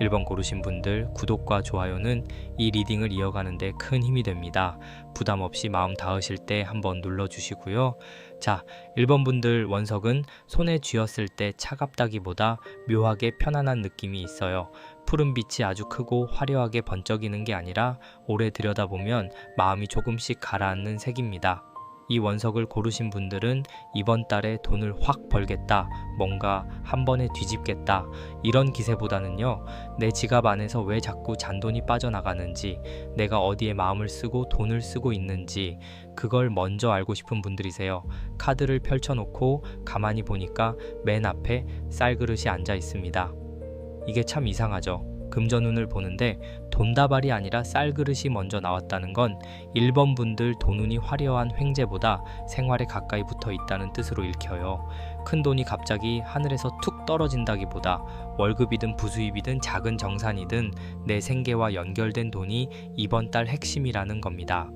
1번 고르신 분들 구독과 좋아요는 이 리딩을 이어가는 데 큰 힘이 됩니다. 부담 없이 마음 닿으실 때 한번 눌러주시고요. 자, 1번 분들 원석은 손에 쥐었을 때 차갑다기보다 묘하게 편안한 느낌이 있어요. 푸른 빛이 아주 크고 화려하게 번쩍이는 게 아니라 오래 들여다보면 마음이 조금씩 가라앉는 색입니다. 이 원석을 고르신 분들은 이번 달에 돈을 확 벌겠다, 뭔가 한 번에 뒤집겠다, 이런 기세보다는요, 내 지갑 안에서 왜 자꾸 잔돈이 빠져나가는지, 내가 어디에 마음을 쓰고 돈을 쓰고 있는지, 그걸 먼저 알고 싶은 분들이세요. 카드를 펼쳐놓고 가만히 보니까 맨 앞에 쌀그릇이 앉아 있습니다. 이게 참 이상하죠. 금전운을 보는데 돈다발이 아니라 쌀그릇이 먼저 나왔다는 건 1번 분들 돈운이 화려한 횡재보다 생활에 가까이 붙어 있다는 뜻으로 읽혀요. 큰 돈이 갑자기 하늘에서 툭 떨어진다기보다 월급이든 부수입이든 작은 정산이든 내 생계와 연결된 돈이 이번 달 핵심이라는 겁니다.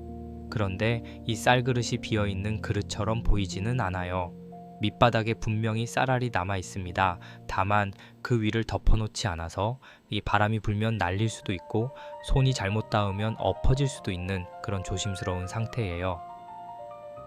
그런데 이 쌀그릇이 비어있는 그릇처럼 보이지는 않아요. 밑바닥에 분명히 쌀알이 남아 있습니다. 다만 그 위를 덮어놓지 않아서 이 바람이 불면 날릴 수도 있고 손이 잘못 닿으면 엎어질 수도 있는 그런 조심스러운 상태예요.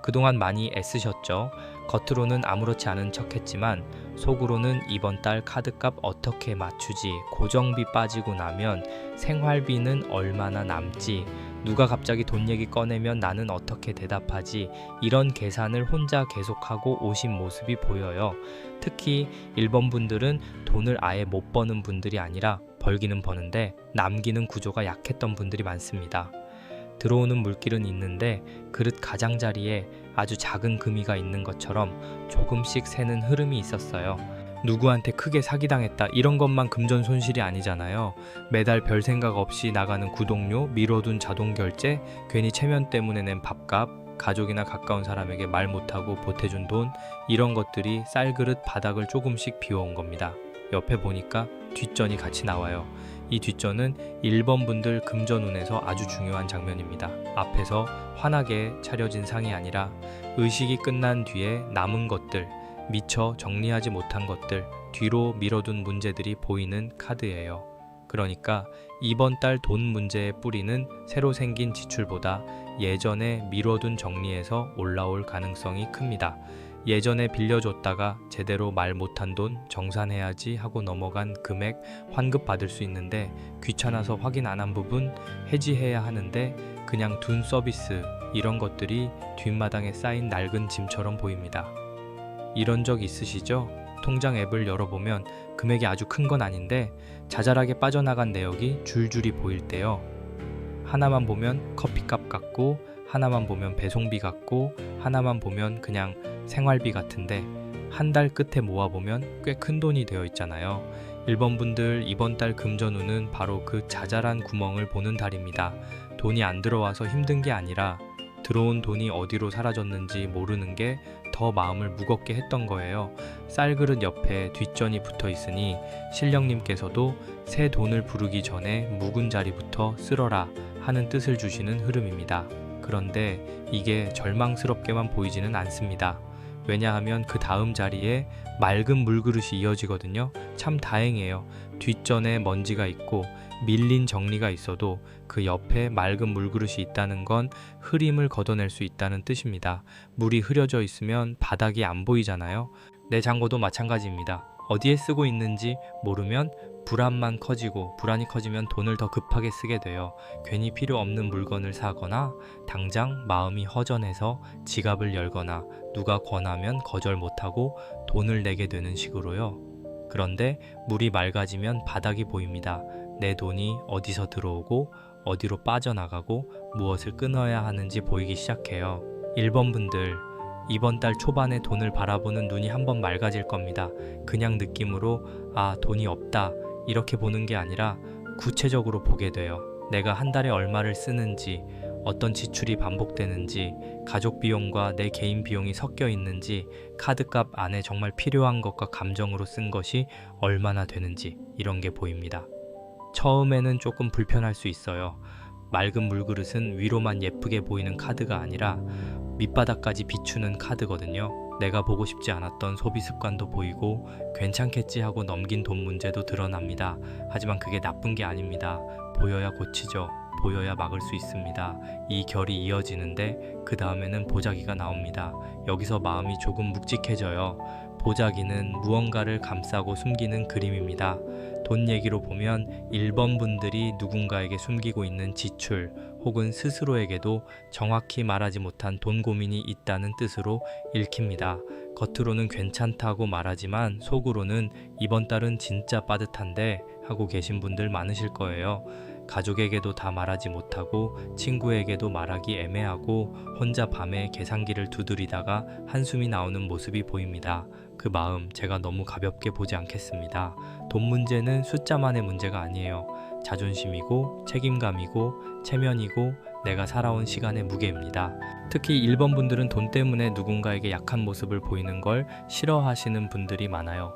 그동안 많이 애쓰셨죠? 겉으로는 아무렇지 않은 척했지만 속으로는 이번 달 카드값 어떻게 맞추지, 고정비 빠지고 나면 생활비는 얼마나 남지, 누가 갑자기 돈 얘기 꺼내면 나는 어떻게 대답하지, 이런 계산을 혼자 계속하고 오신 모습이 보여요. 특히 1번 분들은 돈을 아예 못 버는 분들이 아니라 벌기는 버는데 남기는 구조가 약했던 분들이 많습니다. 들어오는 물길은 있는데 그릇 가장자리에 아주 작은 금이가 있는 것처럼 조금씩 새는 흐름이 있었어요. 누구한테 크게 사기당했다 이런 것만 금전 손실이 아니잖아요. 매달 별 생각 없이 나가는 구독료, 미뤄둔 자동결제, 괜히 체면 때문에 낸 밥값, 가족이나 가까운 사람에게 말 못하고 보태준 돈, 이런 것들이 쌀그릇 바닥을 조금씩 비워온 겁니다. 옆에 보니까 뒷전이 같이 나와요. 이 뒷전은 1번 분들 금전운에서 아주 중요한 장면입니다. 앞에서 환하게 차려진 상이 아니라 의식이 끝난 뒤에 남은 것들, 미처 정리하지 못한 것들, 뒤로 미뤄둔 문제들이 보이는 카드예요. 그러니까 이번 달 돈 문제의 뿌리는 새로 생긴 지출보다 예전에 미뤄둔 정리에서 올라올 가능성이 큽니다. 예전에 빌려줬다가 제대로 말 못한 돈 정산해야지 하고 넘어간 금액 환급받을 수 있는데 귀찮아서 확인 안 한 부분 해지해야 하는데 그냥 둔 서비스, 이런 것들이 뒷마당에 쌓인 낡은 짐처럼 보입니다. 이런 적 있으시죠? 통장 앱을 열어보면 금액이 아주 큰 건 아닌데 자잘하게 빠져나간 내역이 줄줄이 보일 때요. 하나만 보면 커피값 같고, 하나만 보면 배송비 같고, 하나만 보면 그냥 생활비 같은데 한 달 끝에 모아보면 꽤 큰 돈이 되어 있잖아요. 1번 분들 이번 달 금전운은 바로 그 자잘한 구멍을 보는 달입니다. 돈이 안 들어와서 힘든 게 아니라 들어온 돈이 어디로 사라졌는지 모르는 게 더 마음을 무겁게 했던 거예요. 쌀그릇 옆에 뒷전이 붙어 있으니 신령님께서도 새 돈을 부르기 전에 묵은 자리부터 쓸어라 하는 뜻을 주시는 흐름입니다. 그런데 이게 절망스럽게만 보이지는 않습니다. 왜냐하면 그 다음 자리에 맑은 물그릇이 이어지거든요. 참 다행이에요. 뒷전에 먼지가 있고 밀린 정리가 있어도 그 옆에 맑은 물그릇이 있다는 건 흐림을 걷어낼 수 있다는 뜻입니다. 물이 흐려져 있으면 바닥이 안 보이잖아요. 내 잔고도 마찬가지입니다. 어디에 쓰고 있는지 모르면 불안만 커지고, 불안이 커지면 돈을 더 급하게 쓰게 돼요. 괜히 필요 없는 물건을 사거나 당장 마음이 허전해서 지갑을 열거나 누가 권하면 거절 못하고 돈을 내게 되는 식으로요. 그런데 물이 맑아지면 바닥이 보입니다. 내 돈이 어디서 들어오고 어디로 빠져나가고 무엇을 끊어야 하는지 보이기 시작해요. 1번 분들, 이번 달 초반에 돈을 바라보는 눈이 한번 맑아질 겁니다. 그냥 느낌으로 아, 돈이 없다 이렇게 보는 게 아니라 구체적으로 보게 돼요. 내가 한 달에 얼마를 쓰는지, 어떤 지출이 반복되는지, 가족 비용과 내 개인 비용이 섞여 있는지, 카드값 안에 정말 필요한 것과 감정으로 쓴 것이 얼마나 되는지, 이런 게 보입니다. 처음에는 조금 불편할 수 있어요. 맑은 물그릇은 위로만 예쁘게 보이는 카드가 아니라 밑바닥까지 비추는 카드거든요. 내가 보고 싶지 않았던 소비 습관도 보이고 괜찮겠지 하고 넘긴 돈 문제도 드러납니다. 하지만 그게 나쁜 게 아닙니다. 보여야 고치죠. 보여야 막을 수 있습니다. 이 결이 이어지는데 그 다음에는 보자기가 나옵니다. 여기서 마음이 조금 묵직해져요. 보자기는 무언가를 감싸고 숨기는 그림입니다. 돈 얘기로 보면 1번 분들이 누군가에게 숨기고 있는 지출 혹은 스스로에게도 정확히 말하지 못한 돈 고민이 있다는 뜻으로 읽힙니다. 겉으로는 괜찮다고 말하지만 속으로는 이번 달은 진짜 빠듯한데 하고 계신 분들 많으실 거예요. 가족에게도 다 말하지 못하고 친구에게도 말하기 애매하고 혼자 밤에 계산기를 두드리다가 한숨이 나오는 모습이 보입니다. 그 마음 제가 너무 가볍게 보지 않겠습니다. 돈 문제는 숫자만의 문제가 아니에요. 자존심이고 책임감이고 체면이고 내가 살아온 시간의 무게입니다. 특히 1번 분들은 돈 때문에 누군가에게 약한 모습을 보이는 걸 싫어하시는 분들이 많아요.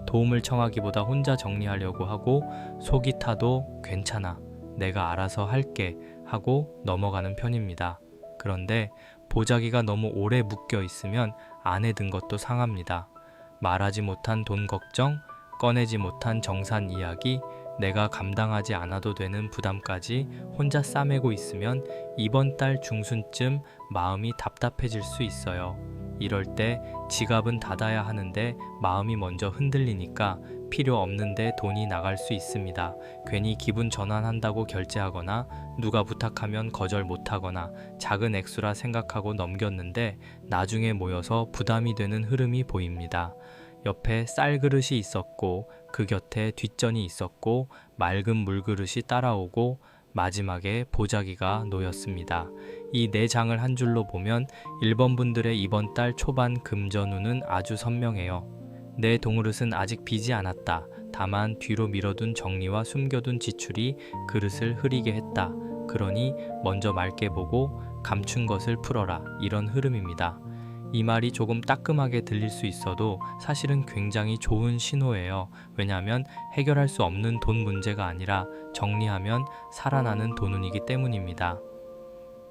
도움을 청하기보다 혼자 정리하려고 하고 속이 타도 괜찮아, 내가 알아서 할게 하고 넘어가는 편입니다. 그런데 보자기가 너무 오래 묶여 있으면 안에 든 것도 상합니다. 말하지 못한 돈 걱정, 꺼내지 못한 정산 이야기, 내가 감당하지 않아도 되는 부담까지 혼자 싸매고 있으면 이번 달 중순쯤 마음이 답답해질 수 있어요. 이럴 때 지갑은 닫아야 하는데 마음이 먼저 흔들리니까 필요 없는데 돈이 나갈 수 있습니다. 괜히 기분 전환한다고 결제하거나 누가 부탁하면 거절 못하거나 작은 액수라 생각하고 넘겼는데 나중에 모여서 부담이 되는 흐름이 보입니다. 옆에 쌀 그릇이 있었고 그 곁에 뒷전이 있었고 맑은 물그릇이 따라오고 마지막에 보자기가 놓였습니다. 이 네 장을 한 줄로 보면 1번 분들의 이번 달 초반 금전운은 아주 선명해요. 내 동그릇은 아직 비지 않았다. 다만 뒤로 미뤄둔 정리와 숨겨둔 지출이 그릇을 흐리게 했다. 그러니 먼저 맑게 보고 감춘 것을 풀어라. 이런 흐름입니다. 이 말이 조금 따끔하게 들릴 수 있어도 사실은 굉장히 좋은 신호예요. 왜냐하면 해결할 수 없는 돈 문제가 아니라 정리하면 살아나는 돈운이기 때문입니다.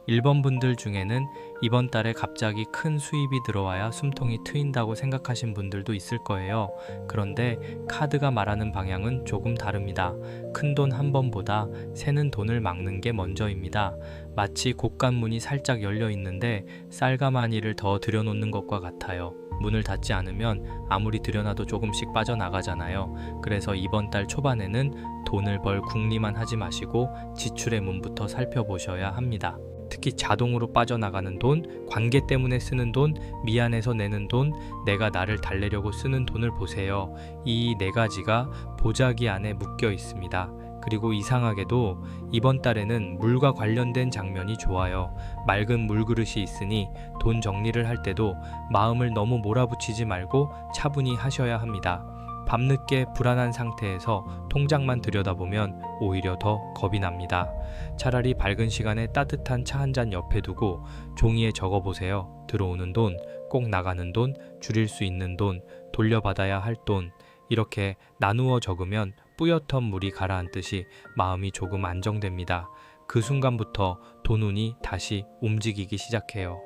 1번 분들 중에는 이번 달에 갑자기 큰 수입이 들어와야 숨통이 트인다고 생각하신 분들도 있을 거예요. 그런데 카드가 말하는 방향은 조금 다릅니다. 큰 돈 한 번보다 새는 돈을 막는 게 먼저입니다. 마치 곳간문이 살짝 열려 있는데 쌀가마니를 더 들여놓는 것과 같아요. 문을 닫지 않으면 아무리 들여놔도 조금씩 빠져나가잖아요. 그래서 이번 달 초반에는 돈을 벌 궁리만 하지 마시고 지출의 문부터 살펴보셔야 합니다. 특히 자동으로 빠져나가는 돈, 관계 때문에 쓰는 돈, 미안해서 내는 돈, 내가 나를 달래려고 쓰는 돈을 보세요. 이 네 가지가 보자기 안에 묶여 있습니다. 그리고 이상하게도 이번 달에는 물과 관련된 장면이 좋아요. 맑은 물그릇이 있으니 돈 정리를 할 때도 마음을 너무 몰아붙이지 말고 차분히 하셔야 합니다. 밤늦게 불안한 상태에서 통장만 들여다보면 오히려 더 겁이 납니다. 차라리 밝은 시간에 따뜻한 차 한 잔 옆에 두고 종이에 적어보세요. 들어오는 돈, 꼭 나가는 돈, 줄일 수 있는 돈, 돌려받아야 할 돈. 이렇게 나누어 적으면 뿌옇던 물이 가라앉듯이 마음이 조금 안정됩니다. 그 순간부터 돈운이 다시 움직이기 시작해요.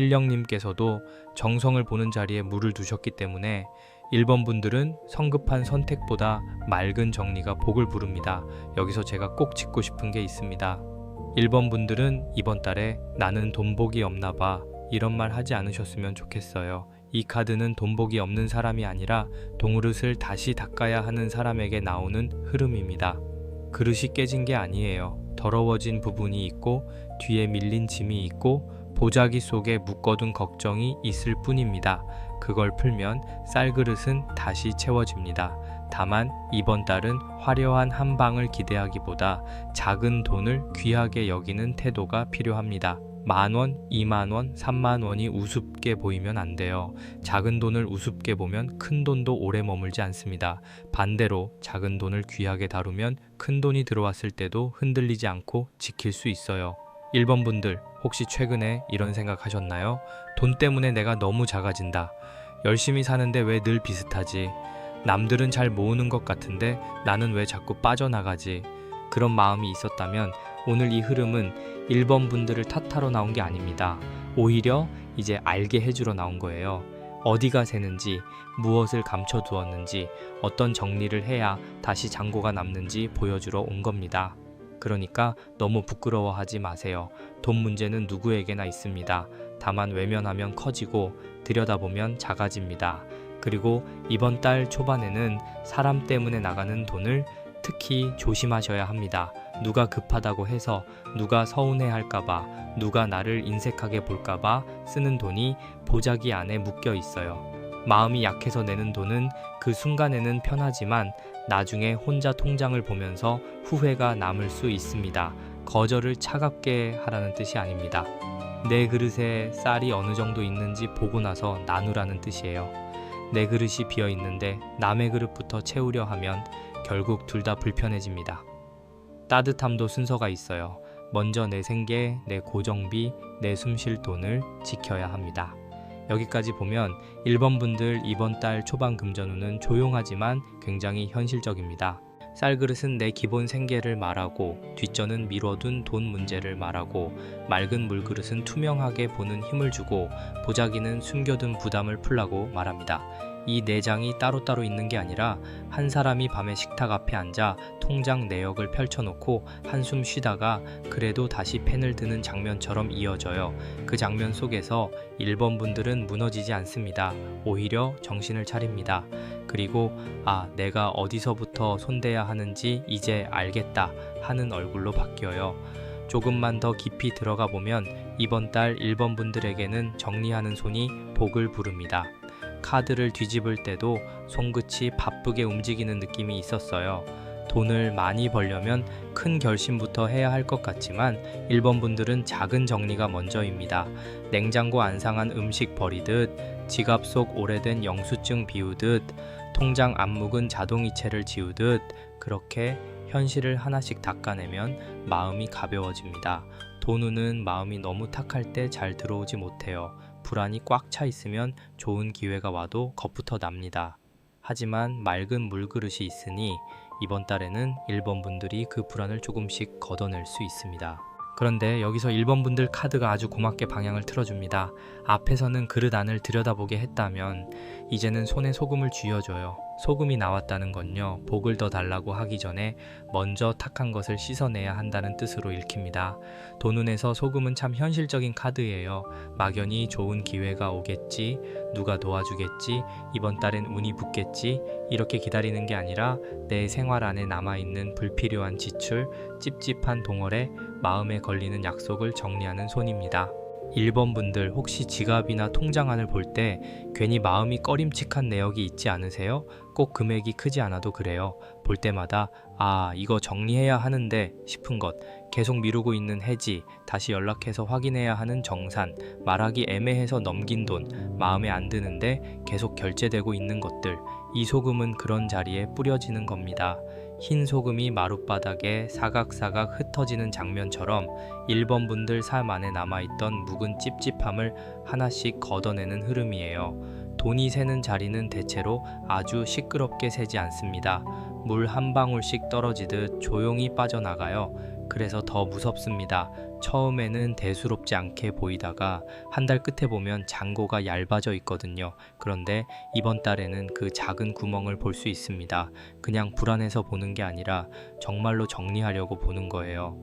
신령님께서도 정성을 보는 자리에 물을 두셨기 때문에 1번 분들은 성급한 선택보다 맑은 정리가 복을 부릅니다. 여기서 제가 꼭 짚고 싶은 게 있습니다. 1번 분들은 이번 달에 나는 돈복이 없나 봐 이런 말 하지 않으셨으면 좋겠어요. 이 카드는 돈복이 없는 사람이 아니라 동그릇을 다시 닦아야 하는 사람에게 나오는 흐름입니다. 그릇이 깨진 게 아니에요. 더러워진 부분이 있고 뒤에 밀린 짐이 있고 보자기 속에 묶어둔 걱정이 있을 뿐입니다. 그걸 풀면 쌀그릇은 다시 채워집니다. 다만 이번 달은 화려한 한 방을 기대하기보다 작은 돈을 귀하게 여기는 태도가 필요합니다. 10,000원, 20,000원, 30,000원이 우습게 보이면 안 돼요. 작은 돈을 우습게 보면 큰 돈도 오래 머물지 않습니다. 반대로 작은 돈을 귀하게 다루면 큰 돈이 들어왔을 때도 흔들리지 않고 지킬 수 있어요. 1번 분들 혹시 최근에 이런 생각 하셨나요? 돈 때문에 내가 너무 작아진다. 열심히 사는데 왜 늘 비슷하지? 남들은 잘 모으는 것 같은데 나는 왜 자꾸 빠져나가지? 그런 마음이 있었다면 오늘 이 흐름은 1번 분들을 탓하러 나온 게 아닙니다. 오히려 이제 알게 해주러 나온 거예요. 어디가 새는지, 무엇을 감춰두었는지, 어떤 정리를 해야 다시 잔고가 남는지 보여주러 온 겁니다. 그러니까 너무 부끄러워하지 마세요. 돈 문제는 누구에게나 있습니다. 다만 외면하면 커지고 들여다보면 작아집니다. 그리고 이번 달 초반에는 사람 때문에 나가는 돈을 특히 조심하셔야 합니다. 누가 급하다고 해서 누가 서운해할까봐, 누가 나를 인색하게 볼까봐 쓰는 돈이 보자기 안에 묶여 있어요. 마음이 약해서 내는 돈은 그 순간에는 편하지만 나중에 혼자 통장을 보면서 후회가 남을 수 있습니다. 거절을 차갑게 하라는 뜻이 아닙니다. 내 그릇에 쌀이 어느 정도 있는지 보고 나서 나누라는 뜻이에요. 내 그릇이 비어 있는데 남의 그릇부터 채우려 하면 결국 둘 다 불편해집니다. 따뜻함도 순서가 있어요. 먼저 내 생계, 내 고정비, 내 숨쉴 돈을 지켜야 합니다. 여기까지 보면 1번 분들 이번 달 초반 금전운은 조용하지만 굉장히 현실적입니다. 쌀그릇은 내 기본 생계를 말하고, 뒷전은 미뤄둔 돈 문제를 말하고, 맑은 물그릇은 투명하게 보는 힘을 주고, 보자기는 숨겨둔 부담을 풀라고 말합니다. 이 네 장이 따로따로 있는 게 아니라 한 사람이 밤에 식탁 앞에 앉아 통장 내역을 펼쳐놓고 한숨 쉬다가 그래도 다시 펜을 드는 장면처럼 이어져요. 그 장면 속에서 1번 분들은 무너지지 않습니다. 오히려 정신을 차립니다. 그리고 내가 어디서부터 손대야 하는지 이제 알겠다 하는 얼굴로 바뀌어요. 조금만 더 깊이 들어가 보면 이번 달 1번 분들에게는 정리하는 손이 복을 부릅니다. 카드를 뒤집을 때도 손끝이 바쁘게 움직이는 느낌이 있었어요. 돈을 많이 벌려면 큰 결심부터 해야 할 것 같지만 1번 분들은 작은 정리가 먼저입니다. 냉장고 안 상한 음식 버리듯, 지갑 속 오래된 영수증 비우듯, 통장 안 묵은 자동이체를 지우듯, 그렇게 현실을 하나씩 닦아내면 마음이 가벼워집니다. 돈운은 마음이 너무 탁할 때 잘 들어오지 못해요. 불안이 꽉 차 있으면 좋은 기회가 와도 겁부터 납니다. 하지만 맑은 물그릇이 있으니 이번 달에는 1번 분들이 그 불안을 조금씩 걷어낼 수 있습니다. 그런데 여기서 1번 분들 카드가 아주 고맙게 방향을 틀어줍니다. 앞에서는 그릇 안을 들여다보게 했다면 이제는 손에 소금을 쥐어줘요. 소금이 나왔다는 건요, 복을 더 달라고 하기 전에 먼저 탁한 것을 씻어내야 한다는 뜻으로 읽힙니다. 돈운에서 소금은 참 현실적인 카드예요. 막연히 좋은 기회가 오겠지, 누가 도와주겠지, 이번 달엔 운이 붙겠지, 이렇게 기다리는 게 아니라 내 생활 안에 남아있는 불필요한 지출, 찝찝한 동어래, 마음에 걸리는 약속을 정리하는 손입니다. 1번 분들 혹시 지갑이나 통장안을 볼 때 괜히 마음이 꺼림칙한 내역이 있지 않으세요? 꼭 금액이 크지 않아도 그래요. 볼 때마다 이거 정리해야 하는데 싶은 것, 계속 미루고 있는 해지, 다시 연락해서 확인해야 하는 정산, 말하기 애매해서 넘긴 돈, 마음에 안 드는데 계속 결제되고 있는 것들, 이 소금은 그런 자리에 뿌려지는 겁니다. 흰 소금이 마룻바닥에 사각사각 흩어지는 장면처럼 1번 분들 삶 안에 남아있던 묵은 찝찝함을 하나씩 걷어내는 흐름이에요. 돈이 새는 자리는 대체로 아주 시끄럽게 새지 않습니다. 물 한 방울씩 떨어지듯 조용히 빠져나가요. 그래서 더 무섭습니다. 처음에는 대수롭지 않게 보이다가 한 달 끝에 보면 잔고가 얇아져 있거든요. 그런데 이번 달에는 그 작은 구멍을 볼 수 있습니다. 그냥 불안해서 보는 게 아니라 정말로 정리하려고 보는 거예요.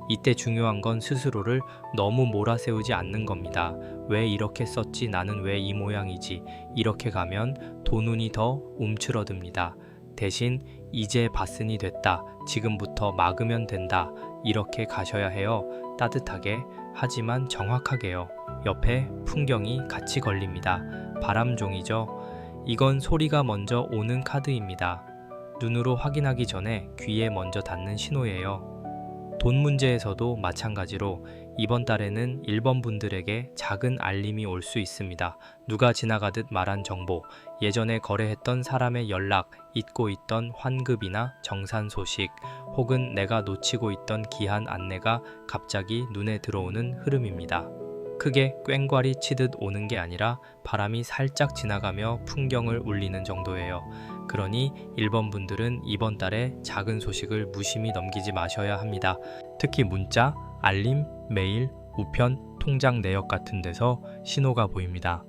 이때 중요한 건 스스로를 너무 몰아세우지 않는 겁니다. 왜 이렇게 썼지? 나는 왜 이 모양이지? 이렇게 가면 돈운이 더 움츠러듭니다. 대신 이제 봤으니 됐다. 지금부터 막으면 된다. 이렇게 가셔야 해요. 따뜻하게, 하지만 정확하게요. 옆에 풍경이 같이 걸립니다. 바람종이죠. 이건 소리가 먼저 오는 카드입니다. 눈으로 확인하기 전에 귀에 먼저 닿는 신호예요. 돈 문제에서도 마찬가지로 이번 달에는 1번 분들에게 작은 알림이 올 수 있습니다. 누가 지나가듯 말한 정보, 예전에 거래했던 사람의 연락, 잊고 있던 환급이나 정산 소식, 혹은 내가 놓치고 있던 기한 안내가 갑자기 눈에 들어오는 흐름입니다. 크게 꽹과리 치듯 오는 게 아니라 바람이 살짝 지나가며 풍경을 울리는 정도예요. 그러니 1번 분들은 이번 달에 작은 소식을 무심히 넘기지 마셔야 합니다. 특히 문자, 알림, 메일, 우편, 통장 내역 같은 데서 신호가 보입니다.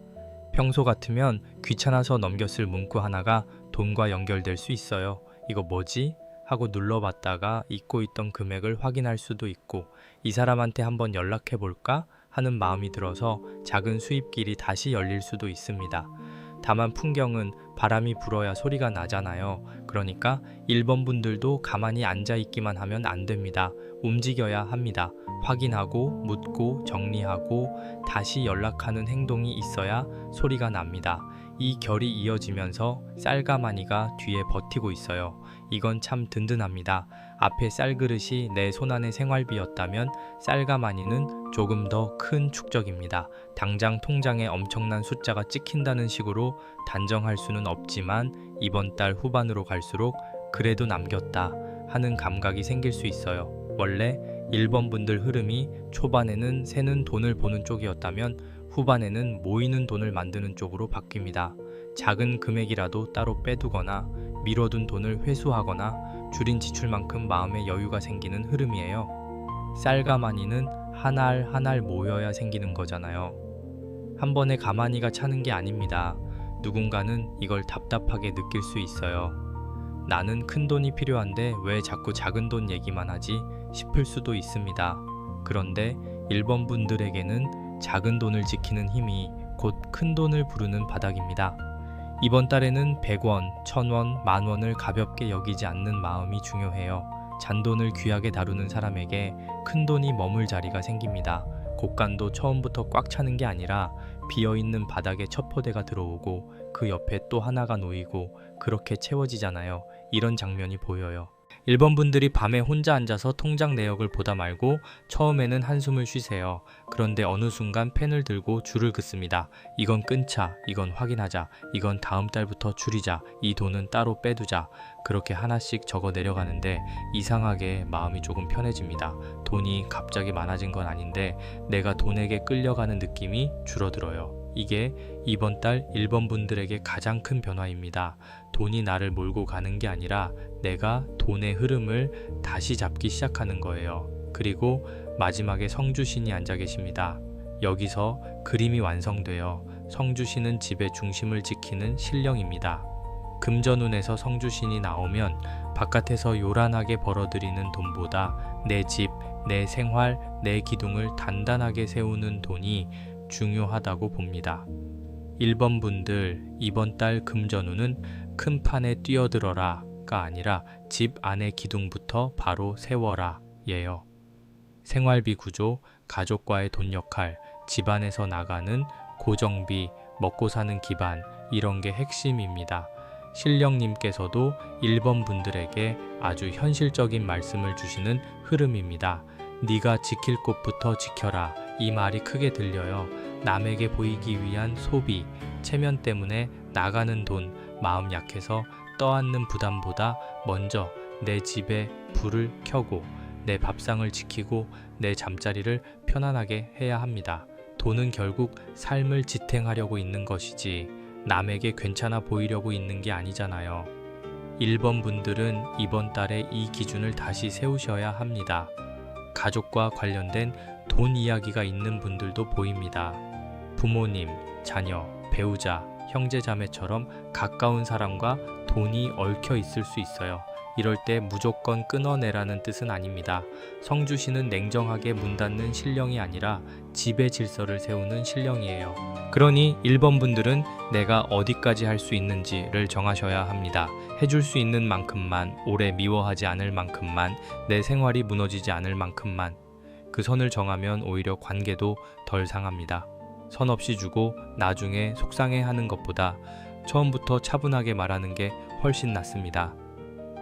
평소 같으면 귀찮아서 넘겼을 문구 하나가 돈과 연결될 수 있어요. 이거 뭐지? 하고 눌러봤다가 잊고 있던 금액을 확인할 수도 있고, 이 사람한테 한번 연락해 볼까 하는 마음이 들어서 작은 수입길이 다시 열릴 수도 있습니다. 다만 풍경은 바람이 불어야 소리가 나잖아요. 그러니까 1번 분들도 가만히 앉아있기만 하면 안 됩니다. 움직여야 합니다. 확인하고 묻고 정리하고 다시 연락하는 행동이 있어야 소리가 납니다. 이 결이 이어지면서 쌀가마니가 뒤에 버티고 있어요. 이건 참 든든합니다. 앞에 쌀그릇이 내 손안의 생활비였다면 쌀가마니는 조금 더 큰 축적입니다. 당장 통장에 엄청난 숫자가 찍힌다는 식으로 단정할 수는 없지만 이번 달 후반으로 갈수록 그래도 남겼다 하는 감각이 생길 수 있어요. 원래 1번 분들 흐름이 초반에는 새는 돈을 보는 쪽이었다면 후반에는 모이는 돈을 만드는 쪽으로 바뀝니다. 작은 금액이라도 따로 빼두거나 미뤄둔 돈을 회수하거나 줄인 지출만큼 마음의 여유가 생기는 흐름이에요. 쌀가마니는 한 알 한 알 모여야 생기는 거잖아요. 한 번에 가마니가 차는 게 아닙니다. 누군가는 이걸 답답하게 느낄 수 있어요. 나는 큰 돈이 필요한데 왜 자꾸 작은 돈 얘기만 하지 싶을 수도 있습니다. 그런데 1번 분들에게는 작은 돈을 지키는 힘이 곧 큰 돈을 부르는 바닥입니다. 이번 달에는 100원, 1000원, 만원을 가볍게 여기지 않는 마음이 중요해요. 잔돈을 귀하게 다루는 사람에게 큰 돈이 머물 자리가 생깁니다. 곳간도 처음부터 꽉 차는 게 아니라 비어있는 바닥에 첫 포대가 들어오고 그 옆에 또 하나가 놓이고 그렇게 채워지잖아요. 이런 장면이 보여요. 1번 분들이 밤에 혼자 앉아서 통장 내역을 보다 말고 처음에는 한숨을 쉬세요. 그런데 어느 순간 펜을 들고 줄을 긋습니다. 이건 끊자, 이건 확인하자, 이건 다음 달부터 줄이자, 이 돈은 따로 빼두자. 그렇게 하나씩 적어 내려가는데 이상하게 마음이 조금 편해집니다. 돈이 갑자기 많아진 건 아닌데 내가 돈에게 끌려가는 느낌이 줄어들어요. 이게 이번 달 1번 분들에게 가장 큰 변화입니다. 돈이 나를 몰고 가는 게 아니라 내가 돈의 흐름을 다시 잡기 시작하는 거예요. 그리고 마지막에 성주신이 앉아 계십니다. 여기서 그림이 완성돼요. 성주신은 집의 중심을 지키는 신령입니다. 금전운에서 성주신이 나오면 바깥에서 요란하게 벌어들이는 돈보다 내 집, 내 생활, 내 기둥을 단단하게 세우는 돈이 중요하다고 봅니다. 1번 분들, 이번 달 금전운은 큰 판에 뛰어들어라 가 아니라 집 안의 기둥부터 바로 세워라 예요. 생활비 구조, 가족과의 돈 역할, 집안에서 나가는 고정비, 먹고 사는 기반, 이런 게 핵심입니다. 신령님께서도 1번 분들에게 아주 현실적인 말씀을 주시는 흐름입니다. 네가 지킬 곳부터 지켜라. 이 말이 크게 들려요. 남에게 보이기 위한 소비, 체면 때문에 나가는 돈, 마음 약해서 떠안는 부담보다 먼저 내 집에 불을 켜고 내 밥상을 지키고 내 잠자리를 편안하게 해야 합니다. 돈은 결국 삶을 지탱하려고 있는 것이지 남에게 괜찮아 보이려고 있는 게 아니잖아요. 1번 분들은 이번 달에 이 기준을 다시 세우셔야 합니다. 가족과 관련된 돈 이야기가 있는 분들도 보입니다. 부모님, 자녀, 배우자, 형제자매처럼 가까운 사람과 돈이 얽혀 있을 수 있어요. 이럴 때 무조건 끊어내라는 뜻은 아닙니다. 성주신은 냉정하게 문 닫는 신령이 아니라 집의 질서를 세우는 신령이에요. 그러니 1번 분들은 내가 어디까지 할 수 있는지를 정하셔야 합니다. 해줄 수 있는 만큼만, 오래 미워하지 않을 만큼만, 내 생활이 무너지지 않을 만큼만. 그 선을 정하면 오히려 관계도 덜 상합니다. 선 없이 주고 나중에 속상해하는 것보다 처음부터 차분하게 말하는 게 훨씬 낫습니다.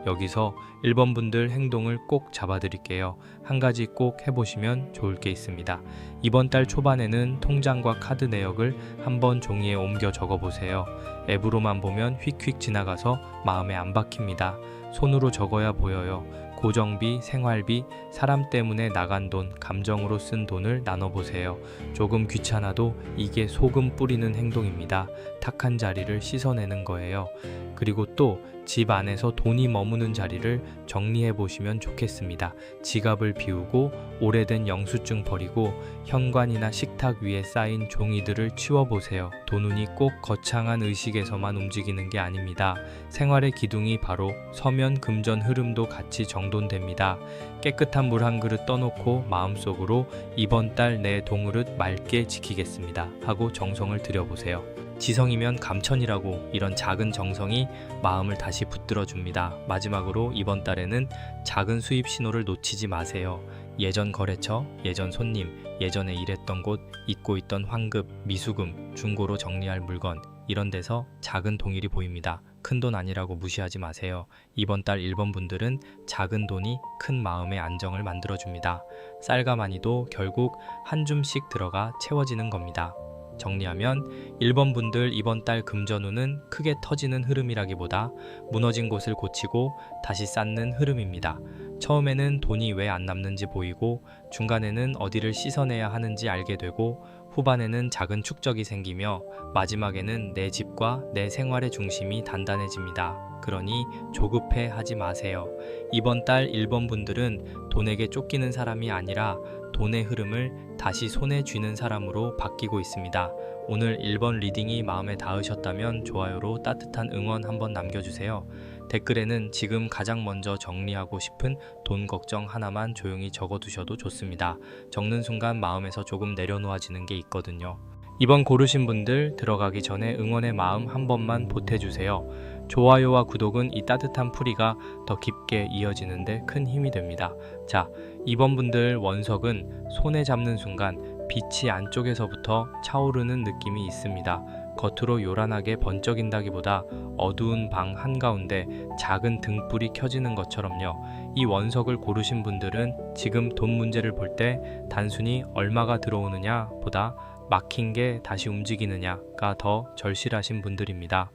여기서 1번 분들 행동을 꼭 잡아드릴게요. 한 가지 꼭 해보시면 좋을 게 있습니다. 이번 달 초반에는 통장과 카드 내역을 한번 종이에 옮겨 적어보세요. 앱으로만 보면 휙휙 지나가서 마음에 안 박힙니다. 손으로 적어야 보여요. 고정비, 생활비, 사람 때문에 나간 돈, 감정으로 쓴 돈을 나눠보세요. 조금 귀찮아도 이게 소금 뿌리는 행동입니다. 탁한 자리를 씻어내는 거예요. 그리고 또 집 안에서 돈이 머무는 자리를 정리해 보시면 좋겠습니다. 지갑을 비우고 오래된 영수증 버리고 현관이나 식탁 위에 쌓인 종이들을 치워보세요. 돈운이 꼭 거창한 의식에서만 움직이는 게 아닙니다. 생활의 기둥이 바로 서면 금전 흐름도 같이 정돈됩니다. 깨끗한 물 한 그릇 떠놓고 마음속으로 이번 달 내 동그릇 맑게 지키겠습니다 하고 정성을 들여보세요. 지성이면 감천이라고 이런 작은 정성이 마음을 다시 붙들어 줍니다. 마지막으로 이번 달에는 작은 수입 신호를 놓치지 마세요. 예전 거래처, 예전 손님, 예전에 일했던 곳, 잊고 있던 환급, 미수금, 중고로 정리할 물건, 이런 데서 작은 동일이 보입니다. 큰 돈 아니라고 무시하지 마세요. 이번 달 1번 분들은 작은 돈이 큰 마음의 안정을 만들어줍니다. 쌀과 마니도 결국 한 줌씩 들어가 채워지는 겁니다. 정리하면 1번 분들 이번 달 금전운은 크게 터지는 흐름이라기보다 무너진 곳을 고치고 다시 쌓는 흐름입니다. 처음에는 돈이 왜 안 남는지 보이고 중간에는 어디를 씻어내야 하는지 알게 되고 후반에는 작은 축적이 생기며 마지막에는 내 집과 내 생활의 중심이 단단해집니다. 그러니 조급해 하지 마세요. 이번 달 1번 분들은 돈에게 쫓기는 사람이 아니라 돈의 흐름을 다시 손에 쥐는 사람으로 바뀌고 있습니다. 오늘 1번 리딩이 마음에 닿으셨다면 좋아요로 따뜻한 응원 한번 남겨주세요. 댓글에는 지금 가장 먼저 정리하고 싶은 돈 걱정 하나만 조용히 적어두셔도 좋습니다. 적는 순간 마음에서 조금 내려놓아지는 게 있거든요. 이번 고르신 분들 들어가기 전에 응원의 마음 한 번만 보태주세요. 좋아요와 구독은 이 따뜻한 풀이가 더 깊게 이어지는데 큰 힘이 됩니다. 자, 이번 분들 원석은 손에 잡는 순간 빛이 안쪽에서부터 차오르는 느낌이 있습니다. 겉으로 요란하게 번쩍인다기보다 어두운 방 한가운데 작은 등불이 켜지는 것처럼요. 이 원석을 고르신 분들은 지금 돈 문제를 볼 때 단순히 얼마가 들어오느냐 보다 막힌 게 다시 움직이느냐가 더 절실하신 분들입니다.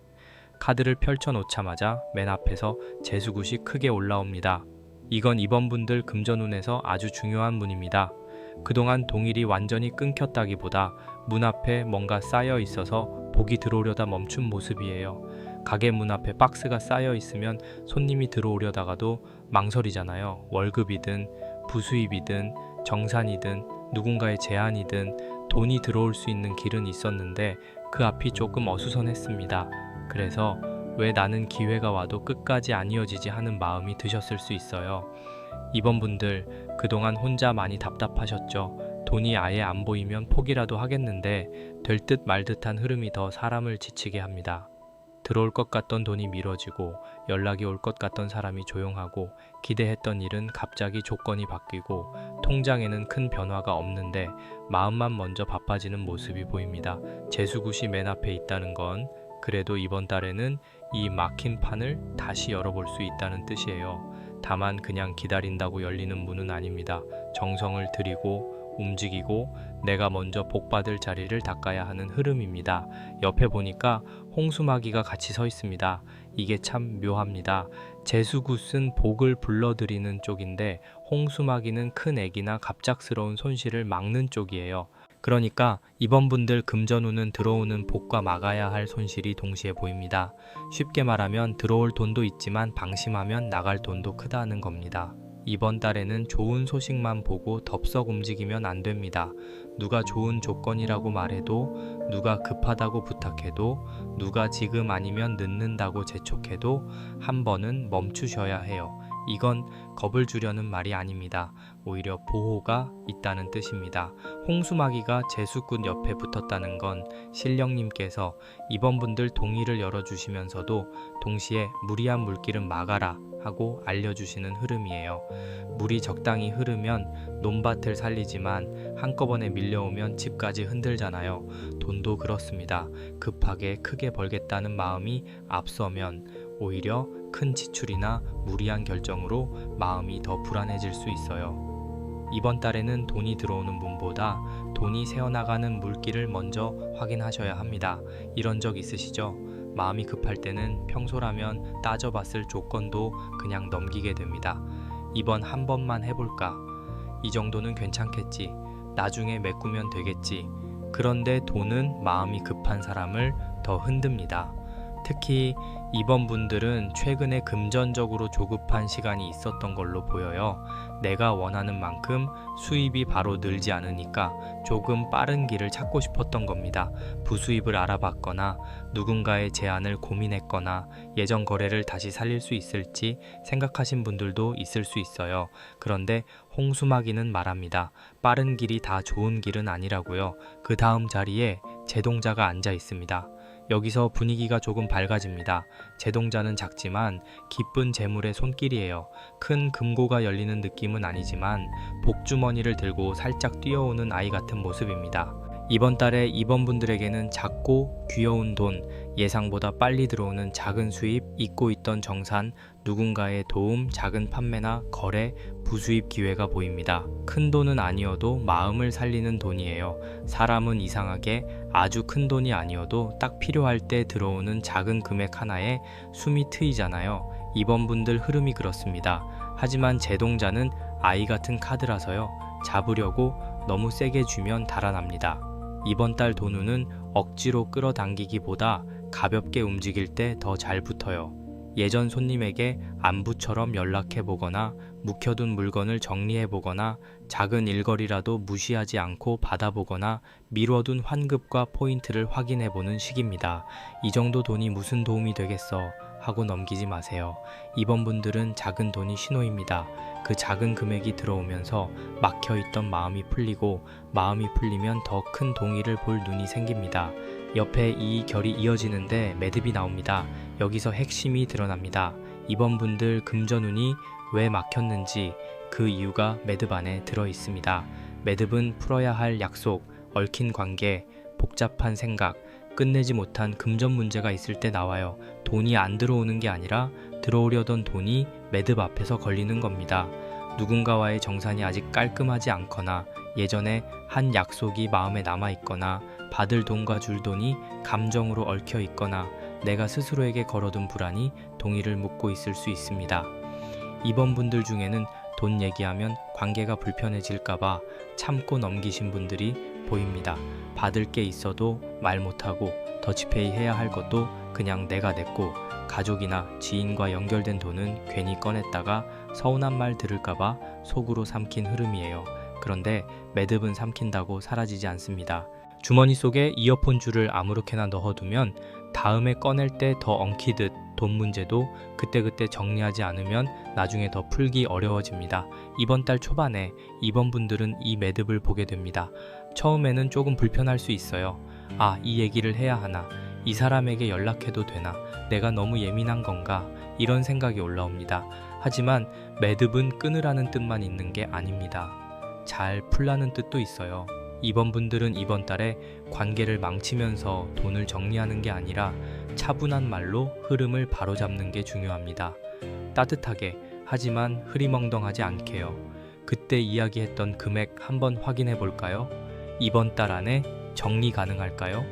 카드를 펼쳐놓자마자 맨 앞에서 재수굿이 크게 올라옵니다. 이건 이번 분들 금전운에서 아주 중요한 문입니다. 그동안 동일이 완전히 끊겼다기보다 문 앞에 뭔가 쌓여 있어서 복이 들어오려다 멈춘 모습이에요. 가게 문 앞에 박스가 쌓여 있으면 손님이 들어오려다가도 망설이잖아요. 월급이든 부수입이든 정산이든 누군가의 제안이든 돈이 들어올 수 있는 길은 있었는데 그 앞이 조금 어수선했습니다. 그래서 왜 나는 기회가 와도 끝까지 안 이어지지 하는 마음이 드셨을 수 있어요. 이번 분들 그동안 혼자 많이 답답하셨죠. 돈이 아예 안 보이면 포기라도 하겠는데 될 듯 말 듯한 흐름이 더 사람을 지치게 합니다. 들어올 것 같던 돈이 미뤄지고 연락이 올 것 같던 사람이 조용하고 기대했던 일은 갑자기 조건이 바뀌고 통장에는 큰 변화가 없는데 마음만 먼저 바빠지는 모습이 보입니다. 재수굿이 맨 앞에 있다는 건 그래도 이번 달에는 이 막힌 판을 다시 열어볼 수 있다는 뜻이에요. 다만 그냥 기다린다고 열리는 문은 아닙니다. 정성을 들이고 움직이고 내가 먼저 복받을 자리를 닦아야 하는 흐름입니다. 옆에 보니까 홍수마귀가 같이 서 있습니다. 이게 참 묘합니다. 재수굿은 복을 불러들이는 쪽인데 홍수마귀는 큰 애기나 갑작스러운 손실을 막는 쪽이에요. 그러니까 이번 분들 금전운은 들어오는 복과 막아야 할 손실이 동시에 보입니다. 쉽게 말하면 들어올 돈도 있지만 방심하면 나갈 돈도 크다는 겁니다. 이번 달에는 좋은 소식만 보고 덥석 움직이면 안 됩니다. 누가 좋은 조건이라고 말해도, 누가 급하다고 부탁해도, 누가 지금 아니면 늦는다고 재촉해도 한 번은 멈추셔야 해요. 이건 겁을 주려는 말이 아닙니다. 오히려 보호가 있다는 뜻입니다. 홍수마귀가 재수꾼 옆에 붙었다는 건 신령님께서 이번 분들 동의를 열어주시면서도 동시에 무리한 물길은 막아라 하고 알려주시는 흐름이에요. 물이 적당히 흐르면 논밭을 살리지만 한꺼번에 밀려오면 집까지 흔들잖아요. 돈도 그렇습니다. 급하게 크게 벌겠다는 마음이 앞서면 오히려 큰 지출이나 무리한 결정으로 마음이 더 불안해질 수 있어요. 이번 달에는 돈이 들어오는 문보다 돈이 새어나가는 물길을 먼저 확인하셔야 합니다. 이런 적 있으시죠? 마음이 급할 때는 평소라면 따져봤을 조건도 그냥 넘기게 됩니다. 이번 한 번만 해볼까? 이 정도는 괜찮겠지. 나중에 메꾸면 되겠지. 그런데 돈은 마음이 급한 사람을 더 흔듭니다. 특히 이번 분들은 최근에 금전적으로 조급한 시간이 있었던 걸로 보여요. 내가 원하는 만큼 수입이 바로 늘지 않으니까 조금 빠른 길을 찾고 싶었던 겁니다. 부수입을 알아봤거나 누군가의 제안을 고민했거나 예전 거래를 다시 살릴 수 있을지 생각하신 분들도 있을 수 있어요. 그런데 홍수마귀는 말합니다. 빠른 길이 다 좋은 길은 아니라고요. 그 다음 자리에 제동자가 앉아 있습니다. 여기서 분위기가 조금 밝아집니다. 제동자는 작지만 기쁜 재물의 손길이에요. 큰 금고가 열리는 느낌은 아니지만 복주머니를 들고 살짝 뛰어오는 아이 같은 모습입니다. 이번 달에 이번 분들에게는 작고 귀여운 돈, 예상보다 빨리 들어오는 작은 수입, 잊고 있던 정산, 누군가의 도움, 작은 판매나 거래, 부수입 기회가 보입니다. 큰 돈은 아니어도 마음을 살리는 돈이에요. 사람은 이상하게 아주 큰 돈이 아니어도 딱 필요할 때 들어오는 작은 금액 하나에 숨이 트이잖아요. 이번 분들 흐름이 그렇습니다. 하지만 제동자는 아이 같은 카드라서요. 잡으려고 너무 세게 주면 달아납니다. 이번 달 돈운은 억지로 끌어당기기보다 가볍게 움직일 때 더 잘 붙어요. 예전 손님에게 안부처럼 연락해 보거나 묵혀둔 물건을 정리해 보거나 작은 일거리라도 무시하지 않고 받아보거나 미뤄둔 환급과 포인트를 확인해 보는 시기입니다. 이 정도 돈이 무슨 도움이 되겠어 하고 넘기지 마세요. 이번 분들은 작은 돈이 신호입니다. 그 작은 금액이 들어오면서 막혀있던 마음이 풀리고 마음이 풀리면 더 큰 동의를 볼 눈이 생깁니다. 옆에 이 결이 이어지는데 매듭이 나옵니다. 여기서 핵심이 드러납니다. 이번 분들 금전운이 왜 막혔는지 그 이유가 매듭 안에 들어 있습니다. 매듭은 풀어야 할 약속, 얽힌 관계, 복잡한 생각, 끝내지 못한 금전 문제가 있을 때 나와요. 돈이 안 들어오는 게 아니라 들어오려던 돈이 매듭 앞에서 걸리는 겁니다. 누군가와의 정산이 아직 깔끔하지 않거나 예전에 한 약속이 마음에 남아있거나 받을 돈과 줄 돈이 감정으로 얽혀 있거나 내가 스스로에게 걸어둔 불안이 동의를 묶고 있을 수 있습니다. 이번 분들 중에는 돈 얘기하면 관계가 불편해질까봐 참고 넘기신 분들이 보입니다. 받을 게 있어도 말 못하고 더치페이 해야 할 것도 그냥 내가 냈고 가족이나 지인과 연결된 돈은 괜히 꺼냈다가 서운한 말 들을까봐 속으로 삼킨 흐름이에요. 그런데 매듭은 삼킨다고 사라지지 않습니다. 주머니 속에 이어폰 줄을 아무렇게나 넣어두면 다음에 꺼낼 때 더 엉키듯 돈 문제도 그때그때 정리하지 않으면 나중에 더 풀기 어려워집니다. 이번 달 초반에 이번 분들은 이 매듭을 보게 됩니다. 처음에는 조금 불편할 수 있어요. 아, 이 얘기를 해야 하나? 이 사람에게 연락해도 되나? 내가 너무 예민한 건가? 이런 생각이 올라옵니다. 하지만 매듭은 끊으라는 뜻만 있는 게 아닙니다. 잘 풀라는 뜻도 있어요. 이번 분들은 이번 달에 관계를 망치면서 돈을 정리하는 게 아니라 차분한 말로 흐름을 바로잡는 게 중요합니다. 따뜻하게, 하지만 흐리멍덩하지 않게요. 그때 이야기했던 금액 한번 확인해 볼까요? 이번 달 안에 정리 가능할까요?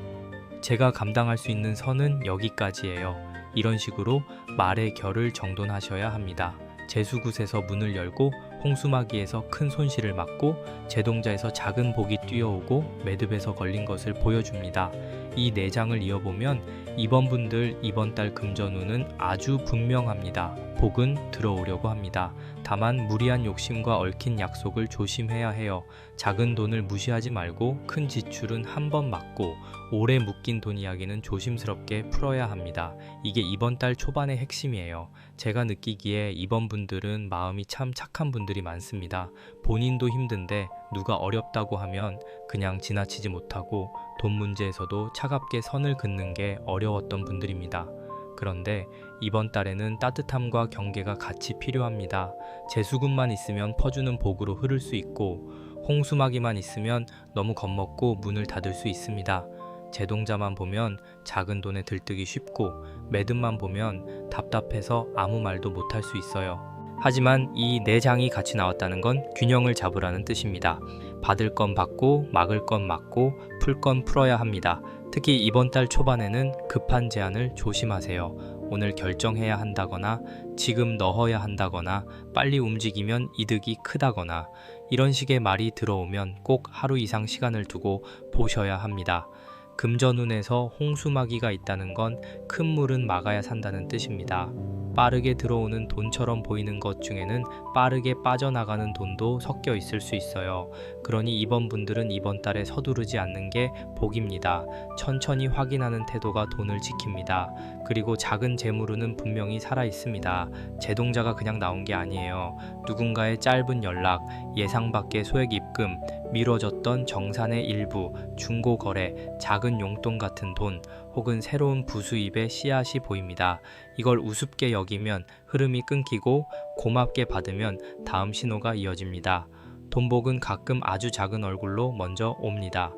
제가 감당할 수 있는 선은 여기까지예요. 이런 식으로 말의 결을 정돈하셔야 합니다. 제수굿에서 문을 열고 홍수마기에서 큰 손실을 막고 제동자에서 작은 복이 뛰어오고 매듭에서 걸린 것을 보여줍니다. 이 4장을 이어보면 이번 분들 이번 달 금전운은 아주 분명합니다. 복은 들어오려고 합니다. 다만 무리한 욕심과 얽힌 약속을 조심해야 해요. 작은 돈을 무시하지 말고 큰 지출은 한 번 막고 오래 묶인 돈 이야기는 조심스럽게 풀어야 합니다. 이게 이번 달 초반의 핵심이에요. 제가 느끼기에 이번 분들은 마음이 참 착한 분들이 많습니다. 본인도 힘든데 누가 어렵다고 하면 그냥 지나치지 못하고 돈 문제에서도 차갑게 선을 긋는 게 어려웠던 분들입니다. 그런데 이번 달에는 따뜻함과 경계가 같이 필요합니다. 제수군만 있으면 퍼주는 복으로 흐를 수 있고 홍수마기만 있으면 너무 겁먹고 문을 닫을 수 있습니다. 제동자만 보면 작은 돈에 들뜨기 쉽고 매듭만 보면 답답해서 아무 말도 못할 수 있어요. 하지만 이 4장이 같이 나왔다는 건 균형을 잡으라는 뜻입니다. 받을 건 받고 막을 건 막고 풀 건 풀어야 합니다. 특히 이번 달 초반에는 급한 제안을 조심하세요. 오늘 결정해야 한다거나 지금 넣어야 한다거나 빨리 움직이면 이득이 크다거나 이런 식의 말이 들어오면 꼭 하루 이상 시간을 두고 보셔야 합니다. 금전운에서 홍수마귀가 있다는 건 큰 물은 막아야 산다는 뜻입니다. 빠르게 들어오는 돈처럼 보이는 것 중에는 빠르게 빠져나가는 돈도 섞여 있을 수 있어요. 그러니 이번 분들은 이번 달에 서두르지 않는 게 복입니다. 천천히 확인하는 태도가 돈을 지킵니다. 그리고 작은 재물운은 분명히 살아 있습니다. 제동자가 그냥 나온 게 아니에요. 누군가의 짧은 연락, 예상 밖의 소액 입금, 미뤄졌던 정산의 일부, 중고 거래, 작은 용돈 같은 돈, 혹은 새로운 부수입의 씨앗이 보입니다. 이걸 우습게 여기면 흐름이 끊기고 고맙게 받으면 다음 신호가 이어집니다. 돈복은 가끔 아주 작은 얼굴로 먼저 옵니다.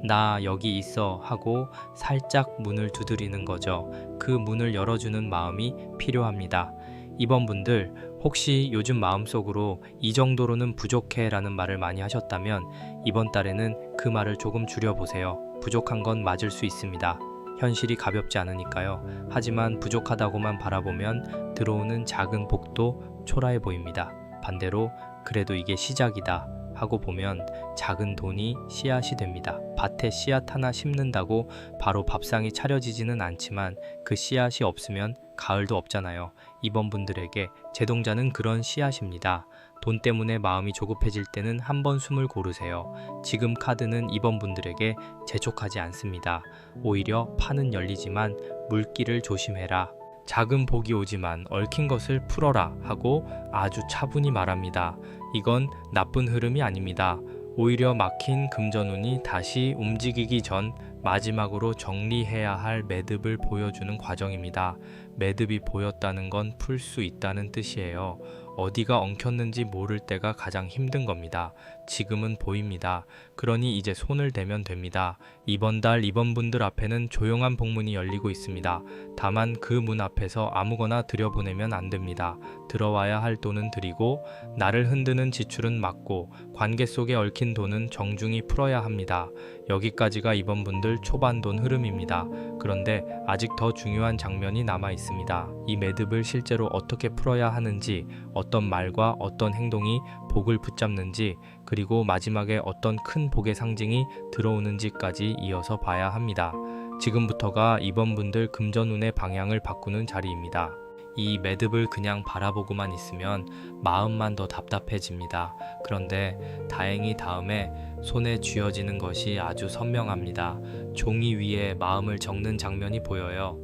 나 여기 있어 하고 살짝 문을 두드리는 거죠. 그 문을 열어주는 마음이 필요합니다. 이번 분들 혹시 요즘 마음속으로 이 정도로는 부족해 라는 말을 많이 하셨다면 이번 달에는 그 말을 조금 줄여보세요. 부족한 건 맞을 수 있습니다. 현실이 가볍지 않으니까요. 하지만 부족하다고만 바라보면 들어오는 작은 복도 초라해 보입니다. 반대로 그래도 이게 시작이다 하고 보면 작은 돈이 씨앗이 됩니다. 밭에 씨앗 하나 심는다고 바로 밥상이 차려지지는 않지만 그 씨앗이 없으면 가을도 없잖아요. 이번 분들에게 제동자는 그런 씨앗입니다. 돈 때문에 마음이 조급해질 때는 한번 숨을 고르세요. 지금 카드는 이번 분들에게 재촉하지 않습니다. 오히려 판은 열리지만 물길을 조심해라. 작은 복이 오지만 얽힌 것을 풀어라 하고 아주 차분히 말합니다. 이건 나쁜 흐름이 아닙니다. 오히려 막힌 금전운이 다시 움직이기 전 마지막으로 정리해야 할 매듭을 보여주는 과정입니다. 매듭이 보였다는 건 풀 수 있다는 뜻이에요. 어디가 엉켰는지 모를 때가 가장 힘든 겁니다. 지금은 보입니다. 그러니 이제 손을 대면 됩니다. 이번 달 이번 분들 앞에는 조용한 복문이 열리고 있습니다. 다만 그 문 앞에서 아무거나 들여보내면 안 됩니다. 들어와야 할 돈은 드리고 나를 흔드는 지출은 막고 관계 속에 얽힌 돈은 정중히 풀어야 합니다. 여기까지가 이번 분들 초반 돈 흐름입니다. 그런데 아직 더 중요한 장면이 남아 있습니다. 이 매듭을 실제로 어떻게 풀어야 하는지, 어떤 말과 어떤 행동이 복을 붙잡는지, 그리고 마지막에 어떤 큰 복의 상징이 들어오는지까지 이어서 봐야 합니다. 지금부터가 이번 분들 금전운의 방향을 바꾸는 자리입니다. 이 매듭을 그냥 바라보고만 있으면 마음만 더 답답해집니다. 그런데 다행히 다음에 손에 쥐어지는 것이 아주 선명합니다. 종이 위에 마음을 적는 장면이 보여요.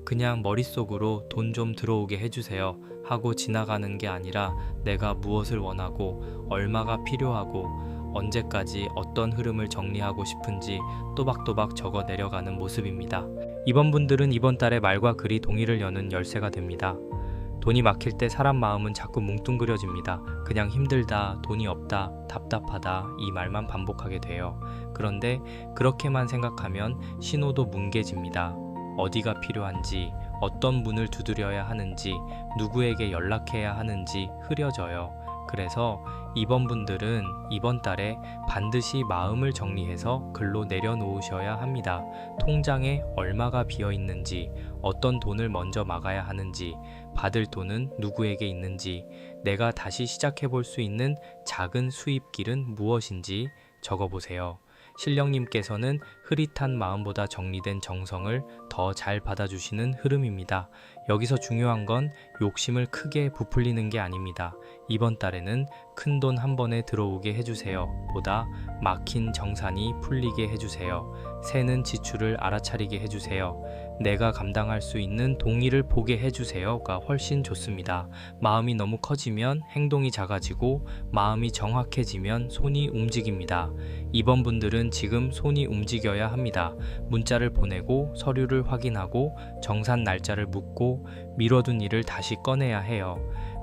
그냥 머릿속으로 돈 좀 들어오게 해주세요 하고 지나가는 게 아니라 내가 무엇을 원하고 얼마가 필요하고 언제까지 어떤 흐름을 정리하고 싶은지 또박또박 적어 내려가는 모습입니다. 이번 분들은 이번 달에 말과 글이 동의를 여는 열쇠가 됩니다. 돈이 막힐 때 사람 마음은 자꾸 뭉뚱그려집니다. 그냥 힘들다, 돈이 없다, 답답하다 이 말만 반복하게 돼요. 그런데 그렇게만 생각하면 신호도 뭉개집니다. 어디가 필요한지, 어떤 문을 두드려야 하는지, 누구에게 연락해야 하는지 흐려져요. 그래서 이번 분들은 이번 달에 반드시 마음을 정리해서 글로 내려놓으셔야 합니다. 통장에 얼마가 비어 있는지, 어떤 돈을 먼저 막아야 하는지, 받을 돈은 누구에게 있는지, 내가 다시 시작해 볼 수 있는 작은 수입길은 무엇인지 적어보세요. 신령님께서는 흐릿한 마음보다 정리된 정성을 더 잘 받아주시는 흐름입니다. 여기서 중요한 건 욕심을 크게 부풀리는 게 아닙니다. 이번 달에는 큰 돈 한 번에 들어오게 해주세요 보다 막힌 정산이 풀리게 해주세요. 새는 지출을 알아차리게 해주세요. 내가 감당할 수 있는 동의를 보게 해주세요가 훨씬 좋습니다. 마음이 너무 커지면 행동이 작아지고 마음이 정확해지면 손이 움직입니다. 이번 분들은 지금 손이 움직여야 합니다. 문자를 보내고 서류를 확인하고 정산 날짜를 묻고 미뤄둔 일을 다시 꺼내야 해요.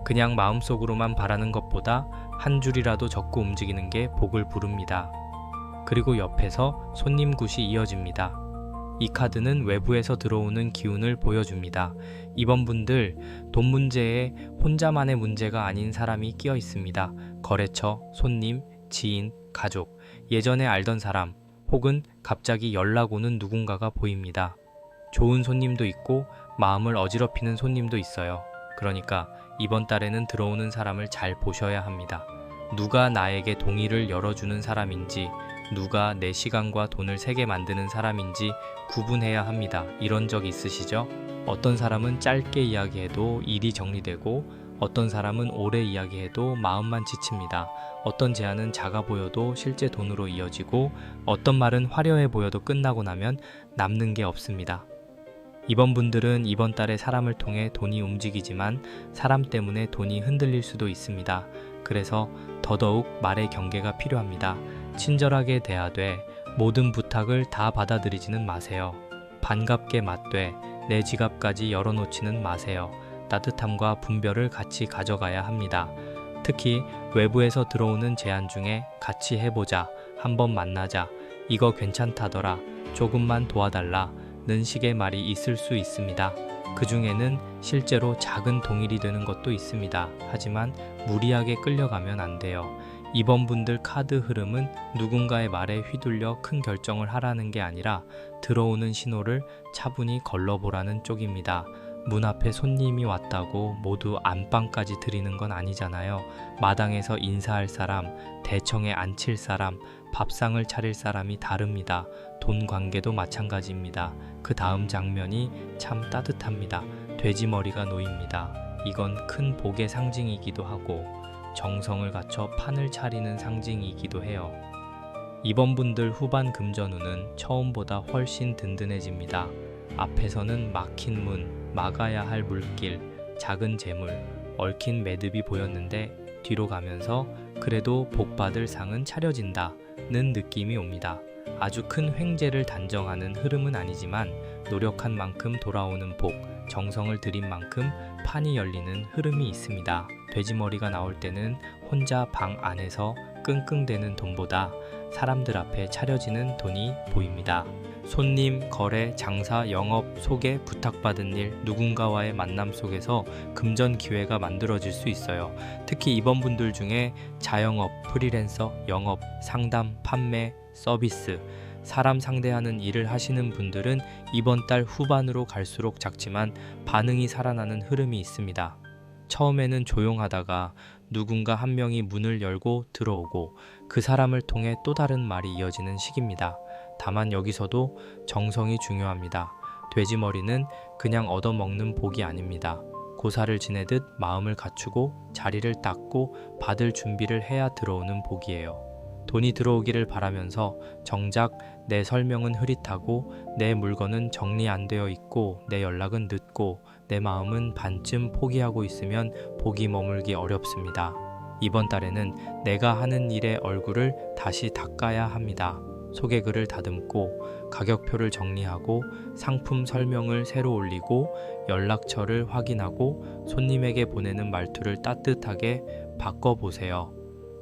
그냥 마음속으로만 바라는 것보다 한 줄이라도 적고 움직이는 게 복을 부릅니다. 그리고 옆에서 손님 굿이 이어집니다. 이 카드는 외부에서 들어오는 기운을 보여줍니다. 이번 분들 돈 문제에 혼자만의 문제가 아닌 사람이 끼어 있습니다. 거래처, 손님, 지인, 가족, 예전에 알던 사람 혹은 갑자기 연락 오는 누군가가 보입니다. 좋은 손님도 있고 마음을 어지럽히는 손님도 있어요. 그러니까 이번 달에는 들어오는 사람을 잘 보셔야 합니다. 누가 나에게 동의를 열어주는 사람인지, 누가 내 시간과 돈을 세게 만드는 사람인지 구분해야 합니다. 이런 적 있으시죠? 어떤 사람은 짧게 이야기해도 일이 정리되고 어떤 사람은 오래 이야기해도 마음만 지칩니다. 어떤 제안은 작아 보여도 실제 돈으로 이어지고 어떤 말은 화려해 보여도 끝나고 나면 남는 게 없습니다. 이번 분들은 이번 달에 사람을 통해 돈이 움직이지만 사람 때문에 돈이 흔들릴 수도 있습니다. 그래서 더더욱 말의 경계가 필요합니다. 친절하게 대하되 모든 부탁을 다 받아들이지는 마세요. 반갑게 맞되 내 지갑까지 열어놓지는 마세요. 따뜻함과 분별을 같이 가져가야 합니다. 특히 외부에서 들어오는 제안 중에 같이 해보자, 한번 만나자, 이거 괜찮다더라, 조금만 도와달라 는 식의 말이 있을 수 있습니다. 그 중에는 실제로 작은 동일이 되는 것도 있습니다. 하지만 무리하게 끌려가면 안 돼요. 이번 분들 카드 흐름은 누군가의 말에 휘둘려 큰 결정을 하라는 게 아니라 들어오는 신호를 차분히 걸러보라는 쪽입니다. 문 앞에 손님이 왔다고 모두 안방까지 드리는 건 아니잖아요. 마당에서 인사할 사람, 대청에 앉힐 사람, 밥상을 차릴 사람이 다릅니다. 돈 관계도 마찬가지입니다. 그 다음 장면이 참 따뜻합니다. 돼지머리가 놓입니다. 이건 큰 복의 상징이기도 하고 정성을 갖춰 판을 차리는 상징이기도 해요. 이번 분들 후반 금전운은 처음보다 훨씬 든든해집니다. 앞에서는 막힌 문, 막아야 할 물길, 작은 재물, 얽힌 매듭이 보였는데 뒤로 가면서 그래도 복받을 상은 차려진다는 느낌이 옵니다. 아주 큰 횡재를 단정하는 흐름은 아니지만 노력한 만큼 돌아오는 복, 정성을 들인 만큼 판이 열리는 흐름이 있습니다. 돼지머리가 나올 때는 혼자 방 안에서 끙끙대는 돈보다 사람들 앞에 차려지는 돈이 보입니다. 손님, 거래, 장사, 영업, 소개, 부탁받은 일, 누군가와의 만남 속에서 금전 기회가 만들어질 수 있어요. 특히 이번 분들 중에 자영업, 프리랜서, 영업, 상담, 판매, 서비스, 사람 상대하는 일을 하시는 분들은 이번 달 후반으로 갈수록 작지만 반응이 살아나는 흐름이 있습니다. 처음에는 조용하다가 누군가 한 명이 문을 열고 들어오고 그 사람을 통해 또 다른 말이 이어지는 시기입니다. 다만 여기서도 정성이 중요합니다. 돼지머리는 그냥 얻어먹는 복이 아닙니다. 고사를 지내듯 마음을 갖추고 자리를 닦고 받을 준비를 해야 들어오는 복이에요. 돈이 들어오기를 바라면서 정작 내 설명은 흐릿하고 내 물건은 정리 안 되어 있고 내 연락은 늦고 내 마음은 반쯤 포기하고 있으면 복이 머물기 어렵습니다. 이번 달에는 내가 하는 일의 얼굴을 다시 닦아야 합니다. 소개글을 다듬고 가격표를 정리하고 상품 설명을 새로 올리고 연락처를 확인하고 손님에게 보내는 말투를 따뜻하게 바꿔보세요.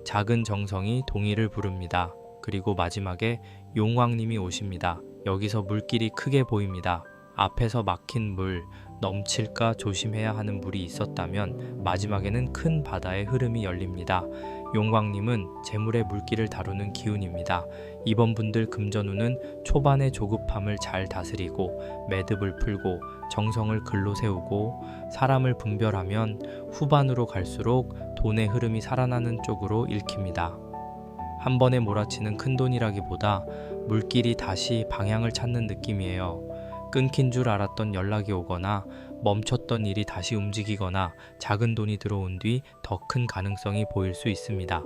작은 정성이 동의를 부릅니다. 그리고 마지막에 용왕님이 오십니다. 여기서 물길이 크게 보입니다. 앞에서 막힌 물, 넘칠까 조심해야 하는 물이 있었다면 마지막에는 큰 바다의 흐름이 열립니다. 용광님은 재물의 물길을 다루는 기운입니다. 이번 분들 금전운은 초반의 조급함을 잘 다스리고 매듭을 풀고 정성을 글로 세우고 사람을 분별하면 후반으로 갈수록 돈의 흐름이 살아나는 쪽으로 읽힙니다. 한 번에 몰아치는 큰돈이라기보다 물길이 다시 방향을 찾는 느낌이에요. 끊긴 줄 알았던 연락이 오거나 멈췄던 일이 다시 움직이거나 작은 돈이 들어온 뒤 더 큰 가능성이 보일 수 있습니다.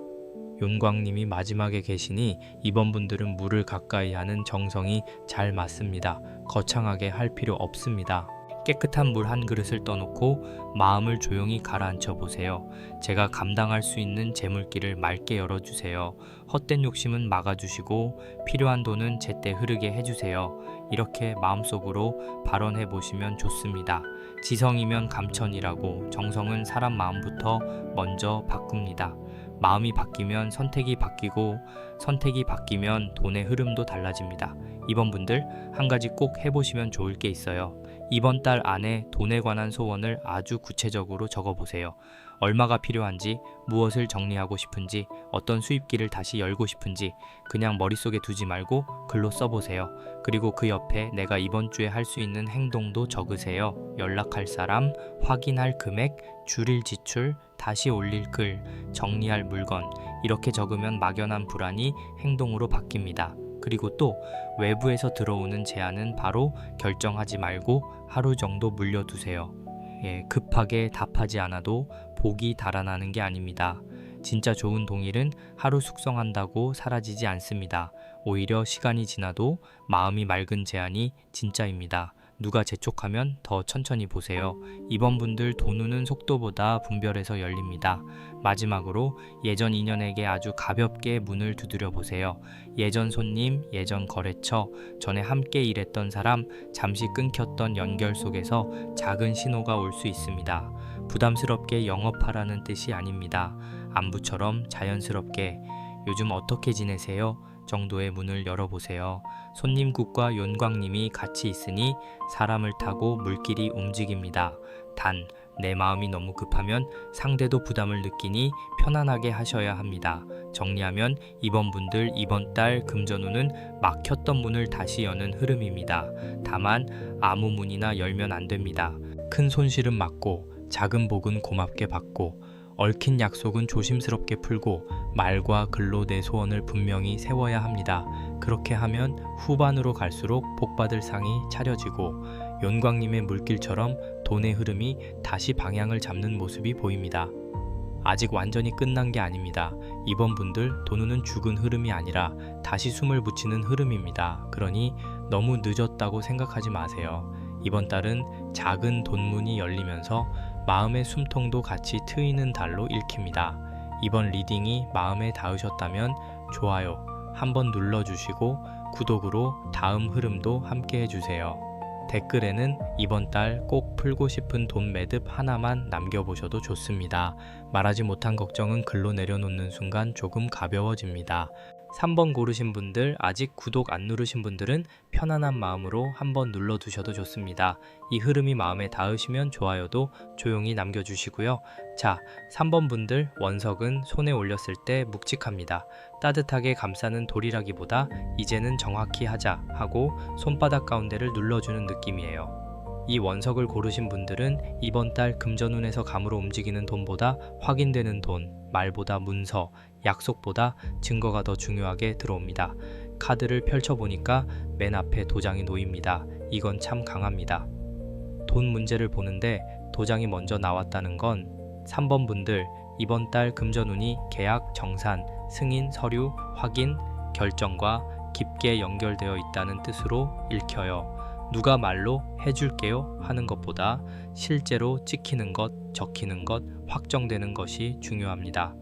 윤광님이 마지막에 계시니 이번 분들은 물을 가까이 하는 정성이 잘 맞습니다. 거창하게 할 필요 없습니다. 깨끗한 물 한 그릇을 떠놓고 마음을 조용히 가라앉혀 보세요. 제가 감당할 수 있는 재물길을 맑게 열어주세요. 헛된 욕심은 막아주시고 필요한 돈은 제때 흐르게 해주세요. 이렇게 마음속으로 발언해 보시면 좋습니다. 지성이면 감천이라고 정성은 사람 마음부터 먼저 바꿉니다. 마음이 바뀌면 선택이 바뀌고 선택이 바뀌면 돈의 흐름도 달라집니다. 이번 분들 한 가지 꼭 해보시면 좋을 게 있어요. 이번 달 안에 돈에 관한 소원을 아주 구체적으로 적어보세요. 얼마가 필요한지, 무엇을 정리하고 싶은지, 어떤 수입기를 다시 열고 싶은지 그냥 머릿속에 두지 말고 글로 써보세요. 그리고 그 옆에 내가 이번 주에 할 수 있는 행동도 적으세요. 연락할 사람, 확인할 금액, 줄일 지출, 다시 올릴 글, 정리할 물건 이렇게 적으면 막연한 불안이 행동으로 바뀝니다. 그리고 또 외부에서 들어오는 제안은 바로 결정하지 말고 하루 정도 물려두세요. 급하게 답하지 않아도 복이 달아나는 게 아닙니다. 진짜 좋은 동일은 하루 숙성한다고 사라지지 않습니다. 오히려 시간이 지나도 마음이 맑은 제안이 진짜입니다. 누가 재촉하면 더 천천히 보세요. 이번 분들 돈 우는 속도보다 분별해서 열립니다. 마지막으로 예전 인연에게 아주 가볍게 문을 두드려 보세요. 예전 손님, 예전 거래처, 전에 함께 일했던 사람, 잠시 끊겼던 연결 속에서 작은 신호가 올 수 있습니다. 부담스럽게 영업하라는 뜻이 아닙니다. 안부처럼 자연스럽게 요즘 어떻게 지내세요? 정도의 문을 열어보세요. 손님국과 윤광님이 같이 있으니 사람을 타고 물길이 움직입니다. 단, 내 마음이 너무 급하면 상대도 부담을 느끼니 편안하게 하셔야 합니다. 정리하면 이번 분들 이번 달 금전운은 막혔던 문을 다시 여는 흐름입니다. 다만 아무 문이나 열면 안 됩니다. 큰 손실은 막고 작은 복은 고맙게 받고 얽힌 약속은 조심스럽게 풀고 말과 글로 내 소원을 분명히 세워야 합니다. 그렇게 하면 후반으로 갈수록 복받을 상이 차려지고 윤광님의 물길처럼 돈의 흐름이 다시 방향을 잡는 모습이 보입니다. 아직 완전히 끝난 게 아닙니다. 이번 분들 돈은 죽은 흐름이 아니라 다시 숨을 붙이는 흐름입니다. 그러니 너무 늦었다고 생각하지 마세요. 이번 달은 작은 돈문이 열리면서 마음의 숨통도 같이 트이는 달로 읽힙니다. 이번 리딩이 마음에 닿으셨다면 좋아요 한번 눌러주시고 구독으로 다음 흐름도 함께 해주세요. 댓글에는 이번 달 꼭 풀고 싶은 돈 매듭 하나만 남겨보셔도 좋습니다. 말하지 못한 걱정은 글로 내려놓는 순간 조금 가벼워집니다. 3번 고르신 분들, 아직 구독 안 누르신 분들은 편안한 마음으로 한번 눌러두셔도 좋습니다. 이 흐름이 마음에 닿으시면 좋아요도 조용히 남겨주시고요. 자, 3번 분들, 원석은 손에 올렸을 때 묵직합니다. 따뜻하게 감싸는 돌이라기보다 이제는 정확히 하자 하고 손바닥 가운데를 눌러주는 느낌이에요. 이 원석을 고르신 분들은 이번 달 금전운에서 감으로 움직이는 돈보다 확인되는 돈, 말보다 문서, 약속보다 증거가 더 중요하게 들어옵니다. 카드를 펼쳐보니까 맨 앞에 도장이 놓입니다. 이건 참 강합니다. 돈 문제를 보는데 도장이 먼저 나왔다는 건 3번 분들 이번 달 금전운이 계약, 정산, 승인, 서류, 확인, 결정과 깊게 연결되어 있다는 뜻으로 읽혀요. 누가 말로 해줄게요 하는 것보다 실제로 찍히는 것, 적히는 것, 확정되는 것이 중요합니다.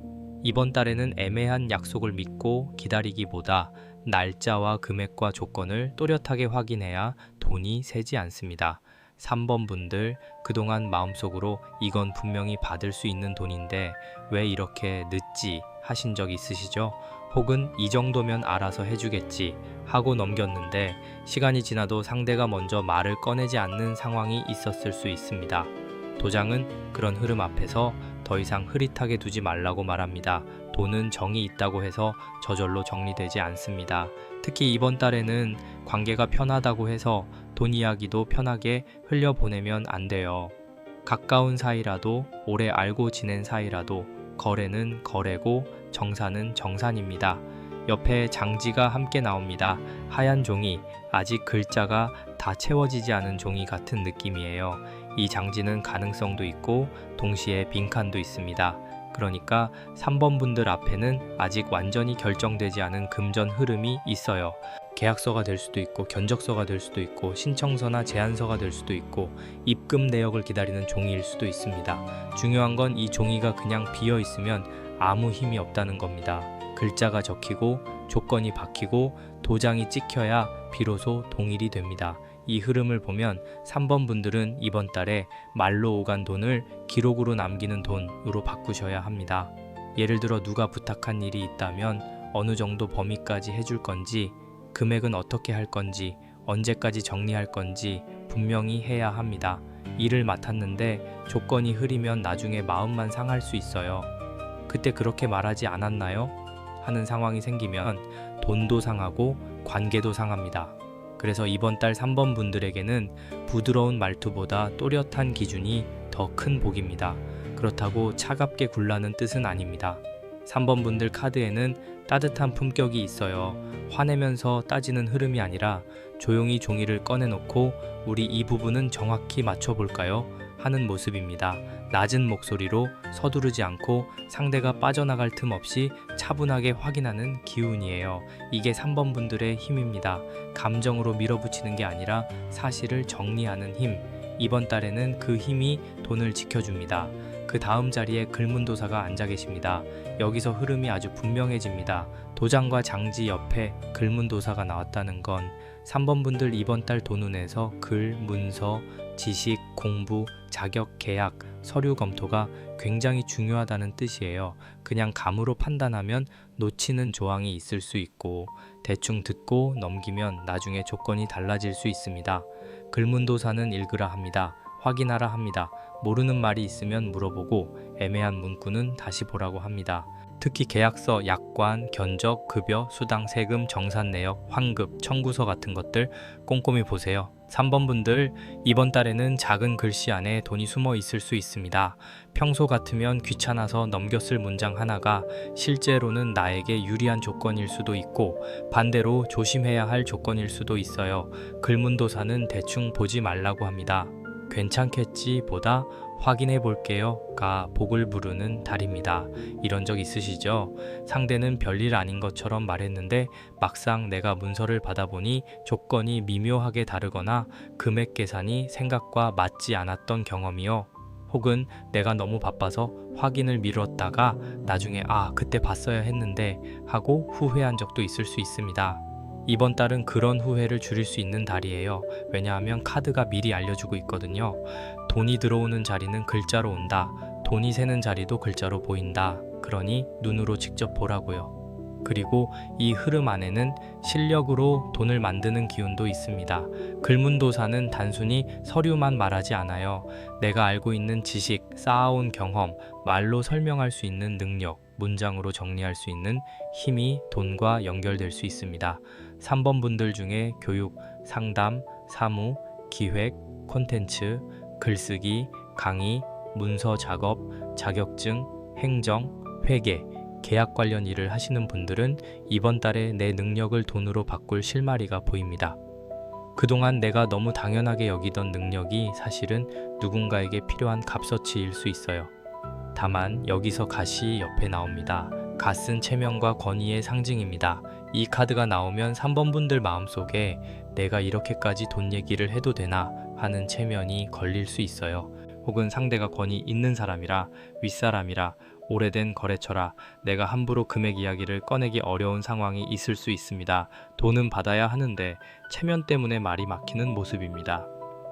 이번 달에는 애매한 약속을 믿고 기다리기보다 날짜와 금액과 조건을 또렷하게 확인해야 돈이 새지 않습니다. 3번 분들, 그동안 마음속으로 이건 분명히 받을 수 있는 돈인데 왜 이렇게 늦지 하신 적 있으시죠? 혹은 이 정도면 알아서 해주겠지 하고 넘겼는데 시간이 지나도 상대가 먼저 말을 꺼내지 않는 상황이 있었을 수 있습니다. 도장은 그런 흐름 앞에서 더 이상 흐릿하게 두지 말라고 말합니다. 돈은 정이 있다고 해서 저절로 정리되지 않습니다. 특히 이번 달에는 관계가 편하다고 해서 돈 이야기도 편하게 흘려보내면 안 돼요. 가까운 사이라도 오래 알고 지낸 사이라도 거래는 거래고 정산은 정산입니다. 옆에 장지가 함께 나옵니다. 하얀 종이, 아직 글자가 다 채워지지 않은 종이 같은 느낌이에요. 이 장지는 가능성도 있고 동시에 빈칸도 있습니다. 그러니까 3번 분들 앞에는 아직 완전히 결정되지 않은 금전 흐름이 있어요. 계약서가 될 수도 있고 견적서가 될 수도 있고 신청서나 제안서가 될 수도 있고 입금 내역을 기다리는 종이일 수도 있습니다. 중요한 건 이 종이가 그냥 비어 있으면 아무 힘이 없다는 겁니다. 글자가 적히고 조건이 박히고 도장이 찍혀야 비로소 동일이 됩니다. 이 흐름을 보면 3번 분들은 이번 달에 말로 오간 돈을 기록으로 남기는 돈으로 바꾸셔야 합니다. 예를 들어 누가 부탁한 일이 있다면 어느 정도 범위까지 해줄 건지, 금액은 어떻게 할 건지, 언제까지 정리할 건지 분명히 해야 합니다. 일을 맡았는데 조건이 흐리면 나중에 마음만 상할 수 있어요. 그때 그렇게 말하지 않았나요? 하는 상황이 생기면 돈도 상하고 관계도 상합니다. 그래서 이번 달 3번 분들에게는 부드러운 말투보다 또렷한 기준이 더 큰 복입니다. 그렇다고 차갑게 굴라는 뜻은 아닙니다. 3번 분들 카드에는 따뜻한 품격이 있어요. 화내면서 따지는 흐름이 아니라 조용히 종이를 꺼내놓고 우리 이 부분은 정확히 맞춰볼까요? 하는 모습입니다. 낮은 목소리로 서두르지 않고 상대가 빠져나갈 틈 없이 차분하게 확인하는 기운이에요. 이게 3번 분들의 힘입니다. 감정으로 밀어붙이는 게 아니라 사실을 정리하는 힘. 이번 달에는 그 힘이 돈을 지켜줍니다. 그 다음 자리에 글문도사가 앉아 계십니다. 여기서 흐름이 아주 분명해집니다. 도장과 장지 옆에 글문도사가 나왔다는 건 3번 분들 이번 달 돈운에서 글, 문서, 지식, 공부, 자격, 계약, 서류 검토가 굉장히 중요하다는 뜻이에요. 그냥 감으로 판단하면 놓치는 조항이 있을 수 있고 대충 듣고 넘기면 나중에 조건이 달라질 수 있습니다. 글문도사는 읽으라 합니다. 확인하라 합니다. 모르는 말이 있으면 물어보고 애매한 문구는 다시 보라고 합니다. 특히 계약서, 약관, 견적, 급여, 수당, 세금, 정산 내역, 환급, 청구서 같은 것들 꼼꼼히 보세요. 3번 분들 이번 달에는 작은 글씨 안에 돈이 숨어 있을 수 있습니다. 평소 같으면 귀찮아서 넘겼을 문장 하나가 실제로는 나에게 유리한 조건일 수도 있고 반대로 조심해야 할 조건일 수도 있어요. 글문도사는 대충 보지 말라고 합니다. 괜찮겠지 보다 확인해 볼게요가 복을 부르는 달입니다. 이런 적 있으시죠? 상대는 별일 아닌 것처럼 말했는데 막상 내가 문서를 받아보니 조건이 미묘하게 다르거나 금액 계산이 생각과 맞지 않았던 경험이요. 혹은 내가 너무 바빠서 확인을 미뤘다가 나중에 그때 봤어야 했는데 하고 후회한 적도 있을 수 있습니다. 이번 달은 그런 후회를 줄일 수 있는 달이에요. 왜냐하면 카드가 미리 알려주고 있거든요. 돈이 들어오는 자리는 글자로 온다. 돈이 새는 자리도 글자로 보인다. 그러니 눈으로 직접 보라고요. 그리고 이 흐름 안에는 실력으로 돈을 만드는 기운도 있습니다. 글문도사는 단순히 서류만 말하지 않아요. 내가 알고 있는 지식, 쌓아온 경험, 말로 설명할 수 있는 능력, 문장으로 정리할 수 있는 힘이 돈과 연결될 수 있습니다. 3번 분들 중에 교육, 상담, 사무, 기획, 콘텐츠, 글쓰기, 강의, 문서 작업, 자격증, 행정, 회계, 계약 관련 일을 하시는 분들은 이번 달에 내 능력을 돈으로 바꿀 실마리가 보입니다. 그동안 내가 너무 당연하게 여기던 능력이 사실은 누군가에게 필요한 값어치일 수 있어요. 다만 여기서 갓이 옆에 나옵니다. 갓은 체면과 권위의 상징입니다. 이 카드가 나오면 3번 분들 마음속에 내가 이렇게까지 돈 얘기를 해도 되나 하는 체면이 걸릴 수 있어요. 혹은 상대가 권위 있는 사람이라 윗사람이라 오래된 거래처라 내가 함부로 금액 이야기를 꺼내기 어려운 상황이 있을 수 있습니다. 돈은 받아야 하는데 체면 때문에 말이 막히는 모습입니다.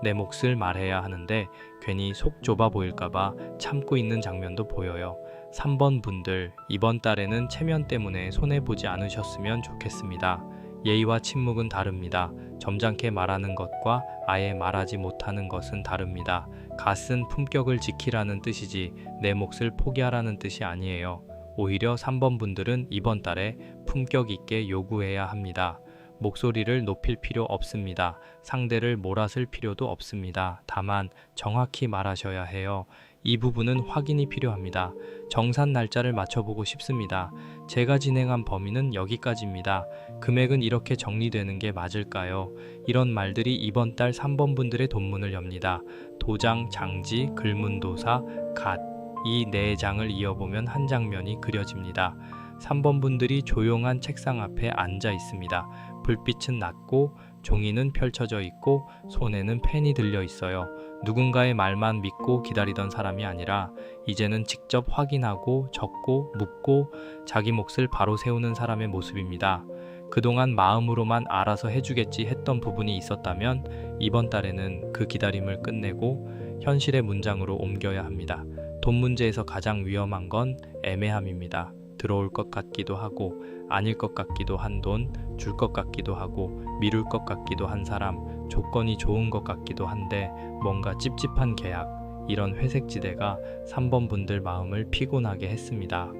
내 몫을 말해야 하는데 괜히 속 좁아 보일까봐 참고 있는 장면도 보여요. 3번 분들 이번 달에는 체면 때문에 손해보지 않으셨으면 좋겠습니다. 예의와 침묵은 다릅니다. 점잖게 말하는 것과 아예 말하지 못하는 것은 다릅니다. 갓은 품격을 지키라는 뜻이지 내 몫을 포기하라는 뜻이 아니에요. 오히려 3번 분들은 이번 달에 품격 있게 요구해야 합니다. 목소리를 높일 필요 없습니다. 상대를 몰아설 필요도 없습니다. 다만 정확히 말하셔야 해요. 이 부분은 확인이 필요합니다. 정산 날짜를 맞춰보고 싶습니다. 제가 진행한 범위는 여기까지입니다. 금액은 이렇게 정리되는 게 맞을까요? 이런 말들이 이번 달 3번 분들의 돈문을 엽니다. 도장, 장지, 글문도사, 갓. 이 네 장을 이어보면 한 장면이 그려집니다. 3번 분들이 조용한 책상 앞에 앉아 있습니다. 불빛은 낮고 종이는 펼쳐져 있고 손에는 펜이 들려 있어요. 누군가의 말만 믿고 기다리던 사람이 아니라 이제는 직접 확인하고 적고 묻고 자기 몫을 바로 세우는 사람의 모습입니다. 그동안 마음으로만 알아서 해주겠지 했던 부분이 있었다면 이번 달에는 그 기다림을 끝내고 현실의 문장으로 옮겨야 합니다. 돈 문제에서 가장 위험한 건 애매함입니다. 들어올 것 같기도 하고 아닐 것 같기도 한 돈, 줄 것 같기도 하고 미룰 것 같기도 한 사람, 조건이 좋은 것 같기도 한데 뭔가 찝찝한 계약, 이런 회색지대가 3번 분들 마음을 피곤하게 했습니다.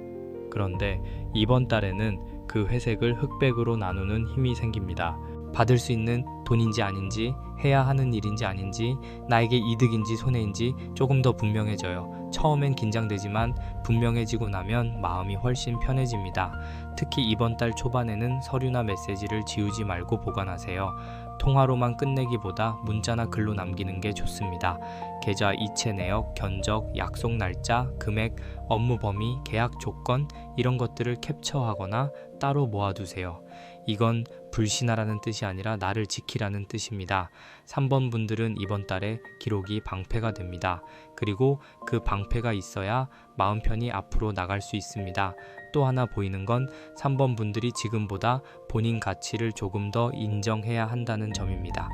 그런데 이번 달에는 그 회색을 흑백으로 나누는 힘이 생깁니다. 받을 수 있는 돈인지 아닌지, 해야 하는 일인지 아닌지, 나에게 이득인지 손해인지 조금 더 분명해져요. 처음엔 긴장되지만 분명해지고 나면 마음이 훨씬 편해집니다. 특히 이번 달 초반에는 서류나 메시지를 지우지 말고 보관하세요. 통화로만 끝내기보다 문자나 글로 남기는 게 좋습니다. 계좌 이체 내역, 견적, 약속 날짜, 금액, 업무 범위, 계약 조건 이런 것들을 캡처하거나 따로 모아두세요. 이건 불신하라는 뜻이 아니라 나를 지키라는 뜻입니다. 3번 분들은 이번 달에 기록이 방패가 됩니다. 그리고 그 방패가 있어야 마음 편히 앞으로 나갈 수 있습니다. 또 하나 보이는 건 3번 분들이 지금보다 본인 가치를 조금 더 인정해야 한다는 점입니다.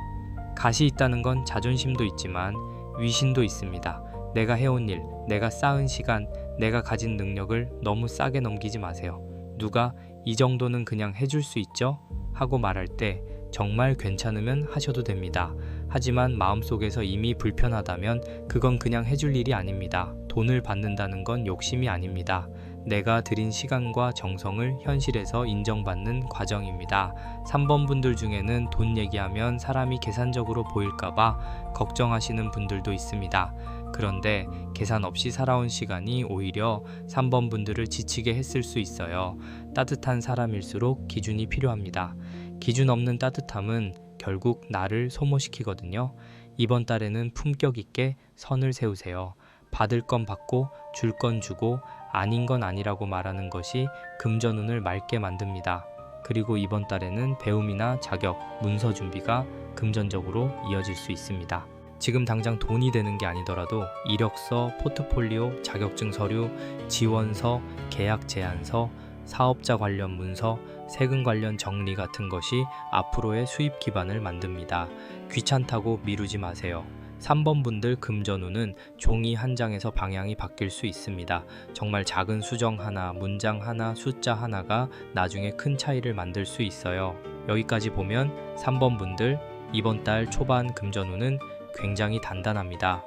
갓이 있다는 건 자존심도 있지만 위신도 있습니다. 내가 해온 일, 내가 쌓은 시간, 내가 가진 능력을 너무 싸게 넘기지 마세요. 누가 이 정도는 그냥 해줄 수 있죠? 하고 말할 때 정말 괜찮으면 하셔도 됩니다. 하지만 마음속에서 이미 불편하다면 그건 그냥 해줄 일이 아닙니다. 돈을 받는다는 건 욕심이 아닙니다. 내가 들인 시간과 정성을 현실에서 인정받는 과정입니다. 3번 분들 중에는 돈 얘기하면 사람이 계산적으로 보일까봐 걱정하시는 분들도 있습니다. 그런데 계산 없이 살아온 시간이 오히려 3번 분들을 지치게 했을 수 있어요. 따뜻한 사람일수록 기준이 필요합니다. 기준 없는 따뜻함은 결국 나를 소모시키거든요. 이번 달에는 품격 있게 선을 세우세요. 받을 건 받고 줄 건 주고 아닌 건 아니라고 말하는 것이 금전운을 맑게 만듭니다. 그리고 이번 달에는 배움이나 자격, 문서 준비가 금전적으로 이어질 수 있습니다. 지금 당장 돈이 되는 게 아니더라도 이력서, 포트폴리오, 자격증 서류, 지원서, 계약 제안서, 사업자 관련 문서, 세금 관련 정리 같은 것이 앞으로의 수입 기반을 만듭니다. 귀찮다고 미루지 마세요. 3번 분들 금전운은 종이 한 장에서 방향이 바뀔 수 있습니다. 정말 작은 수정 하나, 문장 하나, 숫자 하나가 나중에 큰 차이를 만들 수 있어요. 여기까지 보면 3번 분들 이번 달 초반 금전운은 굉장히 단단합니다.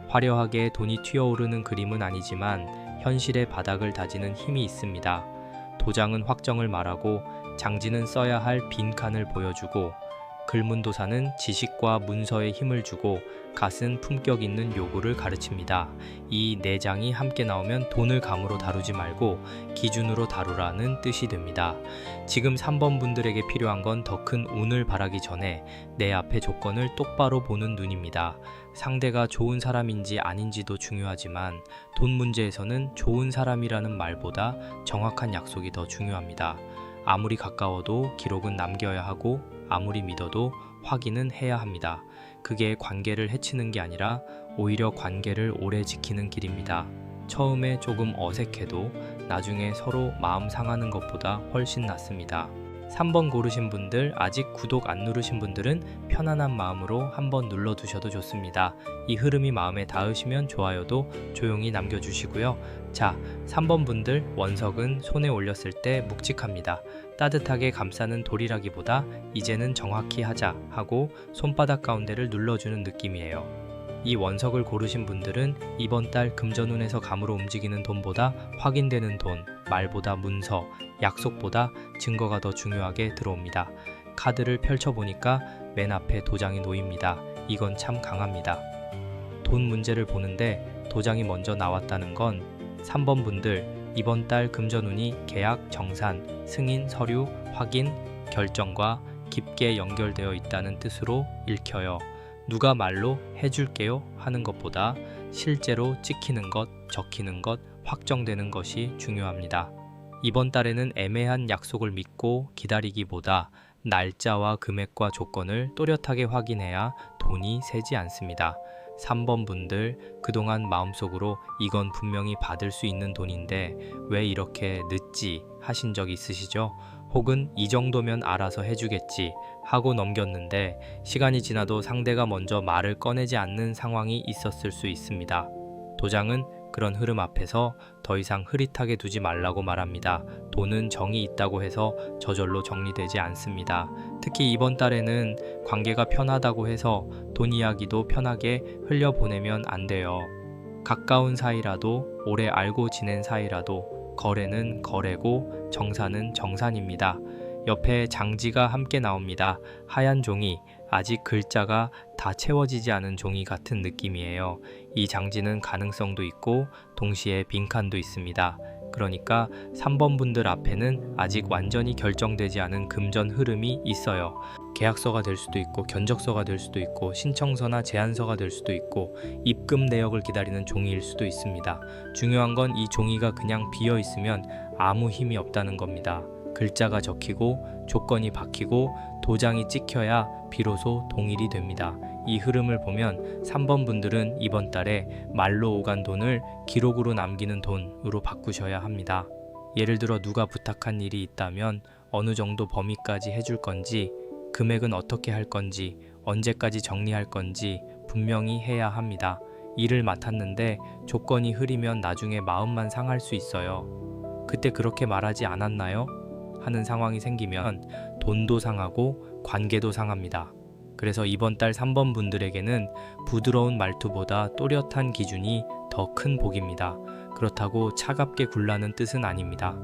화려하게 돈이 튀어오르는 그림은 아니지만 현실의 바닥을 다지는 힘이 있습니다. 도장은 확정을 말하고 장지는 써야 할 빈칸을 보여주고 글문도사는 지식과 문서에 힘을 주고 갓은 품격 있는 요구를 가르칩니다. 이 네 장이 함께 나오면 돈을 감으로 다루지 말고 기준으로 다루라는 뜻이 됩니다. 지금 3번 분들에게 필요한 건 더 큰 운을 바라기 전에 내 앞의 조건을 똑바로 보는 눈입니다. 상대가 좋은 사람인지 아닌지도 중요하지만 돈 문제에서는 좋은 사람이라는 말보다 정확한 약속이 더 중요합니다. 아무리 가까워도 기록은 남겨야 하고 아무리 믿어도 확인은 해야 합니다. 그게 관계를 해치는 게 아니라 오히려 관계를 오래 지키는 길입니다. 처음에 조금 어색해도 나중에 서로 마음 상하는 것보다 훨씬 낫습니다. 3번 고르신 분들, 아직 구독 안 누르신 분들은 편안한 마음으로 한번 눌러두셔도 좋습니다. 이 흐름이 마음에 닿으시면 좋아요도 조용히 남겨주시고요. 자, 3번 분들 원석은 손에 올렸을 때 묵직합니다. 따뜻하게 감싸는 돌이라기보다 이제는 정확히 하자 하고 손바닥 가운데를 눌러주는 느낌이에요. 이 원석을 고르신 분들은 이번 달 금전운에서 감으로 움직이는 돈보다 확인되는 돈, 말보다 문서, 약속보다 증거가 더 중요하게 들어옵니다. 카드를 펼쳐보니까 맨 앞에 도장이 놓입니다. 이건 참 강합니다. 돈 문제를 보는데 도장이 먼저 나왔다는 건 3번 분들 이번 달 금전운이 계약, 정산, 승인, 서류, 확인, 결정과 깊게 연결되어 있다는 뜻으로 읽혀요. 누가 말로 해줄게요 하는 것보다 실제로 찍히는 것, 적히는 것, 확정되는 것이 중요합니다. 이번 달에는 애매한 약속을 믿고 기다리기보다 날짜와 금액과 조건을 또렷하게 확인해야 돈이 새지 않습니다. 3번 분들 그동안 마음속으로 이건 분명히 받을 수 있는 돈인데 왜 이렇게 늦지 하신 적 있으시죠? 혹은 이 정도면 알아서 해주겠지 하고 넘겼는데 시간이 지나도 상대가 먼저 말을 꺼내지 않는 상황이 있었을 수 있습니다. 도장은 그런 흐름 앞에서 더 이상 흐릿하게 두지 말라고 말합니다. 돈은 정이 있다고 해서 저절로 정리되지 않습니다. 특히 이번 달에는 관계가 편하다고 해서 돈 이야기도 편하게 흘려보내면 안 돼요. 가까운 사이라도 오래 알고 지낸 사이라도 거래는 거래고 정산은 정산입니다. 옆에 장지가 함께 나옵니다. 하얀 종이, 아직 글자가 다 채워지지 않은 종이 같은 느낌이에요. 이 장지는 가능성도 있고 동시에 빈칸도 있습니다. 그러니까 3번 분들 앞에는 아직 완전히 결정되지 않은 금전 흐름이 있어요. 계약서가 될 수도 있고 견적서가 될 수도 있고 신청서나 제안서가 될 수도 있고 입금 내역을 기다리는 종이일 수도 있습니다. 중요한 건 이 종이가 그냥 비어 있으면 아무 힘이 없다는 겁니다. 글자가 적히고 조건이 박히고 도장이 찍혀야 비로소 동일이 됩니다. 이 흐름을 보면 3번 분들은 이번 달에 말로 오간 돈을 기록으로 남기는 돈으로 바꾸셔야 합니다. 예를 들어 누가 부탁한 일이 있다면 어느 정도 범위까지 해줄 건지, 금액은 어떻게 할 건지, 언제까지 정리할 건지 분명히 해야 합니다. 일을 맡았는데 조건이 흐리면 나중에 마음만 상할 수 있어요. 그때 그렇게 말하지 않았나요? 하는 상황이 생기면 돈도 상하고 관계도 상합니다. 그래서 이번 달 3번 분들에게는 부드러운 말투보다 또렷한 기준이 더 큰 복입니다. 그렇다고 차갑게 굴라는 뜻은 아닙니다.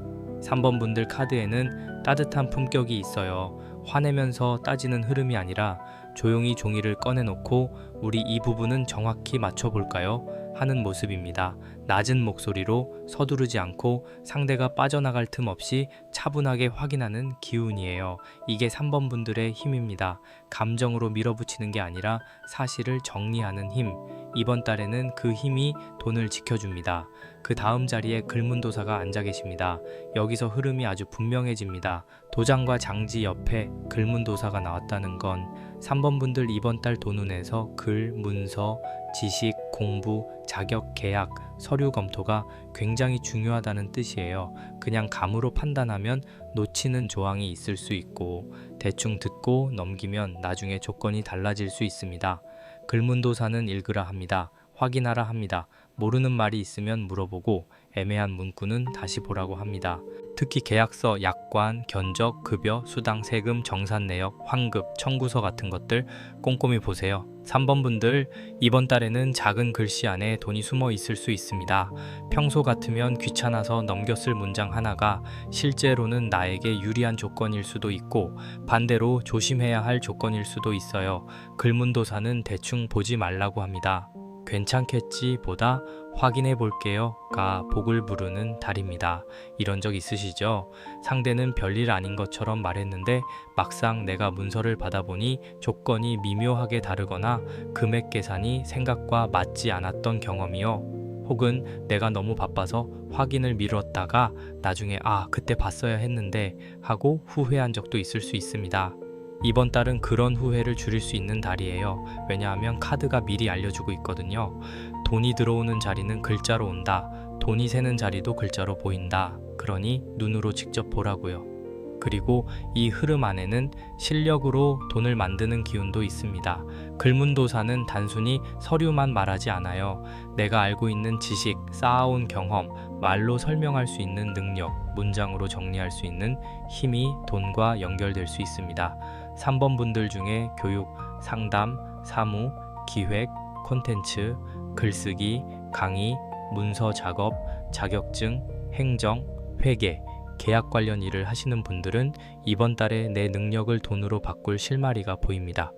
3번 분들 카드에는 따뜻한 품격이 있어요. 화내면서 따지는 흐름이 아니라 조용히 종이를 꺼내놓고 우리 이 부분은 정확히 맞춰볼까요? 하는 모습입니다. 낮은 목소리로 서두르지 않고 상대가 빠져나갈 틈 없이 차분하게 확인하는 기운이에요. 이게 3번 분들의 힘입니다. 감정으로 밀어붙이는 게 아니라 사실을 정리하는 힘. 이번 달에는 그 힘이 돈을 지켜줍니다. 그 다음 자리에 글문도사가 앉아 계십니다. 여기서 흐름이 아주 분명해집니다. 도장과 장지 옆에 글문도사가 나왔다는 건 3번 분들 이번 달 돈운에서 글, 문서, 지식, 공부, 자격, 계약, 서류 검토가 굉장히 중요하다는 뜻이에요. 그냥 감으로 판단하면 놓치는 조항이 있을 수 있고 대충 듣고 넘기면 나중에 조건이 달라질 수 있습니다. 글문도사는 읽으라 합니다. 확인하라 합니다. 모르는 말이 있으면 물어보고 애매한 문구는 다시 보라고 합니다. 특히 계약서, 약관, 견적, 급여, 수당, 세금, 정산 내역, 환급, 청구서 같은 것들 꼼꼼히 보세요. 3번 분들 이번 달에는 작은 글씨 안에 돈이 숨어 있을 수 있습니다. 평소 같으면 귀찮아서 넘겼을 문장 하나가 실제로는 나에게 유리한 조건일 수도 있고 반대로 조심해야 할 조건일 수도 있어요. 글문도사는 대충 보지 말라고 합니다. 괜찮겠지 보다 확인해 볼게요가 복을 부르는 달입니다. 이런 적 있으시죠? 상대는 별일 아닌 것처럼 말했는데 막상 내가 문서를 받아보니 조건이 미묘하게 다르거나 금액 계산이 생각과 맞지 않았던 경험이요. 혹은 내가 너무 바빠서 확인을 미뤘다가 나중에 그때 봤어야 했는데 하고 후회한 적도 있을 수 있습니다. 이번 달은 그런 후회를 줄일 수 있는 달이에요. 왜냐하면 카드가 미리 알려주고 있거든요. 돈이 들어오는 자리는 글자로 온다. 돈이 새는 자리도 글자로 보인다. 그러니 눈으로 직접 보라고요. 그리고 이 흐름 안에는 실력으로 돈을 만드는 기운도 있습니다. 글문도사는 단순히 서류만 말하지 않아요. 내가 알고 있는 지식, 쌓아온 경험, 말로 설명할 수 있는 능력, 문장으로 정리할 수 있는 힘이 돈과 연결될 수 있습니다. 3번 분들 중에 교육, 상담, 사무, 기획, 콘텐츠, 글쓰기, 강의, 문서 작업, 자격증, 행정, 회계, 계약 관련 일을 하시는 분들은 이번 달에 내 능력을 돈으로 바꿀 실마리가 보입니다.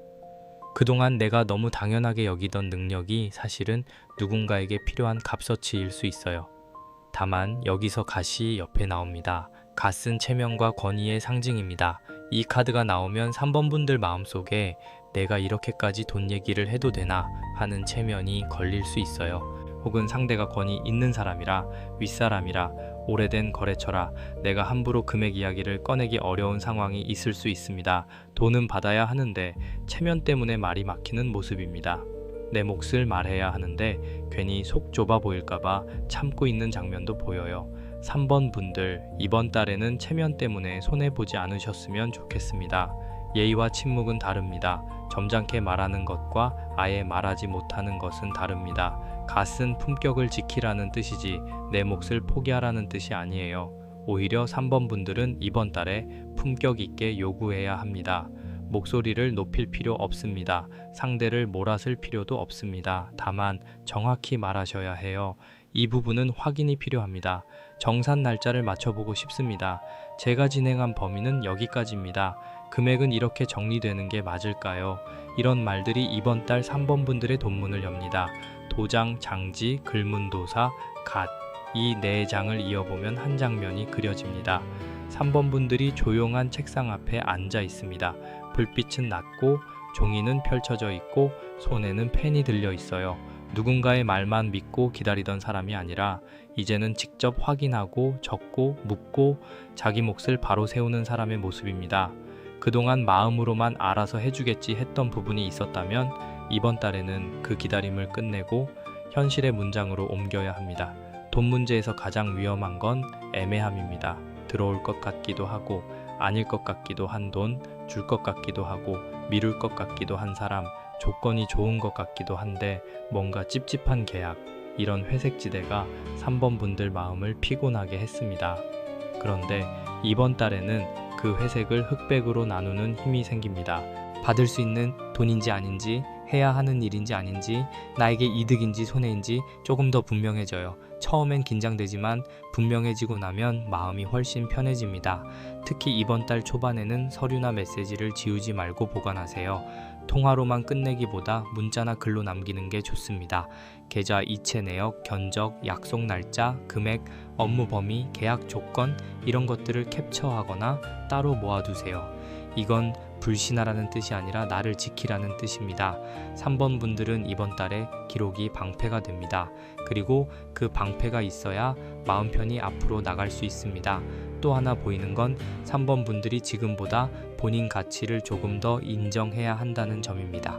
그동안 내가 너무 당연하게 여기던 능력이 사실은 누군가에게 필요한 값어치일 수 있어요. 다만 여기서 갓이 옆에 나옵니다. 갓은 체면과 권위의 상징입니다. 이 카드가 나오면 3번 분들 마음속에 내가 이렇게까지 돈 얘기를 해도 되나 하는 체면이 걸릴 수 있어요. 혹은 상대가 권위 있는 사람이라, 윗사람이라, 오래된 거래처라 내가 함부로 금액 이야기를 꺼내기 어려운 상황이 있을 수 있습니다. 돈은 받아야 하는데 체면 때문에 말이 막히는 모습입니다. 내 몫을 말해야 하는데 괜히 속 좁아 보일까봐 참고 있는 장면도 보여요. 3번 분들 이번 달에는 체면 때문에 손해보지 않으셨으면 좋겠습니다. 예의와 침묵은 다릅니다. 점잖게 말하는 것과 아예 말하지 못하는 것은 다릅니다. 갓은 품격을 지키라는 뜻이지 내 몫을 포기하라는 뜻이 아니에요. 오히려 3번 분들은 이번 달에 품격 있게 요구해야 합니다. 목소리를 높일 필요 없습니다. 상대를 몰아설 필요도 없습니다. 다만 정확히 말하셔야 해요. 이 부분은 확인이 필요합니다. 정산 날짜를 맞춰보고 싶습니다. 제가 진행한 범위는 여기까지입니다. 금액은 이렇게 정리되는 게 맞을까요? 이런 말들이 이번 달 3번 분들의 돈문을 엽니다. 도장, 장지, 글문도사, 갓. 이 네 장을 이어보면 한 장면이 그려집니다. 3번 분들이 조용한 책상 앞에 앉아 있습니다. 불빛은 낮고 종이는 펼쳐져 있고 손에는 펜이 들려 있어요. 누군가의 말만 믿고 기다리던 사람이 아니라 이제는 직접 확인하고 적고 묻고 자기 몫을 바로 세우는 사람의 모습입니다. 그동안 마음으로만 알아서 해주겠지 했던 부분이 있었다면 이번 달에는 그 기다림을 끝내고 현실의 문장으로 옮겨야 합니다. 돈 문제에서 가장 위험한 건 애매함입니다. 들어올 것 같기도 하고 아닐 것 같기도 한 돈, 줄 것 같기도 하고 미룰 것 같기도 한 사람, 조건이 좋은 것 같기도 한데 뭔가 찝찝한 계약, 이런 회색지대가 3번 분들 마음을 피곤하게 했습니다. 그런데 이번 달에는 그 회색을 흑백으로 나누는 힘이 생깁니다. 받을 수 있는 돈인지 아닌지, 해야 하는 일인지 아닌지, 나에게 이득인지 손해인지 조금 더 분명해져요. 처음엔 긴장되지만 분명해지고 나면 마음이 훨씬 편해집니다. 특히 이번 달 초반에는 서류나 메시지를 지우지 말고 보관하세요. 통화로만 끝내기보다 문자나 글로 남기는 게 좋습니다. 계좌 이체 내역, 견적, 약속 날짜, 금액, 업무 범위, 계약 조건 이런 것들을 캡처하거나 따로 모아두세요. 이건 불신하라는 뜻이 아니라 나를 지키라는 뜻입니다. 3번 분들은 이번 달에 기록이 방패가 됩니다. 그리고 그 방패가 있어야 마음 편히 앞으로 나갈 수 있습니다. 또 하나 보이는 건 3번 분들이 지금보다 본인 가치를 조금 더 인정해야 한다는 점입니다.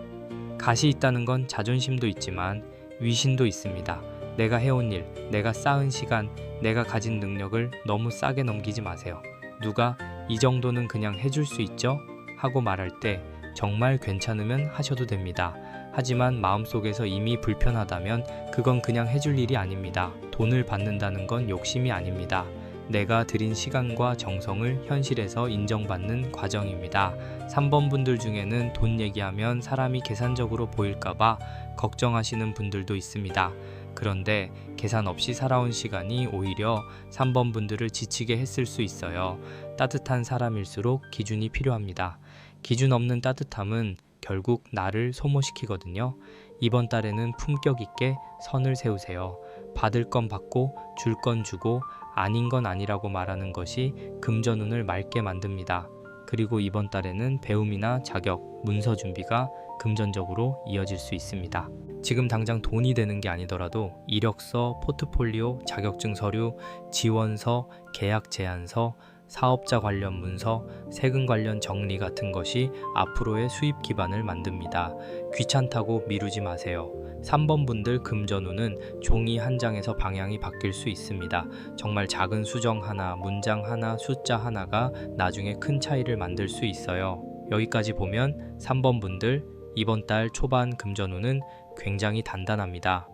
갓이 있다는 건 자존심도 있지만 위신도 있습니다. 내가 해온 일, 내가 쌓은 시간, 내가 가진 능력을 너무 싸게 넘기지 마세요. 누가 이 정도는 그냥 해줄 수 있죠? 하고 말할 때 정말 괜찮으면 하셔도 됩니다. 하지만 마음속에서 이미 불편하다면 그건 그냥 해줄 일이 아닙니다. 돈을 받는다는 건 욕심이 아닙니다. 내가 들인 시간과 정성을 현실에서 인정받는 과정입니다. 3번 분들 중에는 돈 얘기하면 사람이 계산적으로 보일까봐 걱정하시는 분들도 있습니다. 그런데 계산 없이 살아온 시간이 오히려 3번 분들을 지치게 했을 수 있어요. 따뜻한 사람일수록 기준이 필요합니다. 기준 없는 따뜻함은 결국 나를 소모시키거든요. 이번 달에는 품격 있게 선을 세우세요. 받을 건 받고 줄 건 주고 아닌 건 아니라고 말하는 것이 금전운을 맑게 만듭니다. 그리고 이번 달에는 배움이나 자격, 문서 준비가 금전적으로 이어질 수 있습니다. 지금 당장 돈이 되는 게 아니더라도 이력서, 포트폴리오, 자격증 서류, 지원서, 계약 제안서, 사업자 관련 문서, 세금 관련 정리 같은 것이 앞으로의 수입 기반을 만듭니다. 귀찮다고 미루지 마세요. 3번 분들 금전운은 종이 한 장에서 방향이 바뀔 수 있습니다. 정말 작은 수정 하나, 문장 하나, 숫자 하나가 나중에 큰 차이를 만들 수 있어요. 여기까지 보면 3번 분들 이번 달 초반 금전운은 굉장히 단단합니다.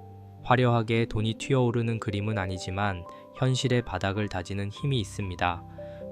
화려하게 돈이 튀어오르는 그림은 아니지만 현실의 바닥을 다지는 힘이 있습니다.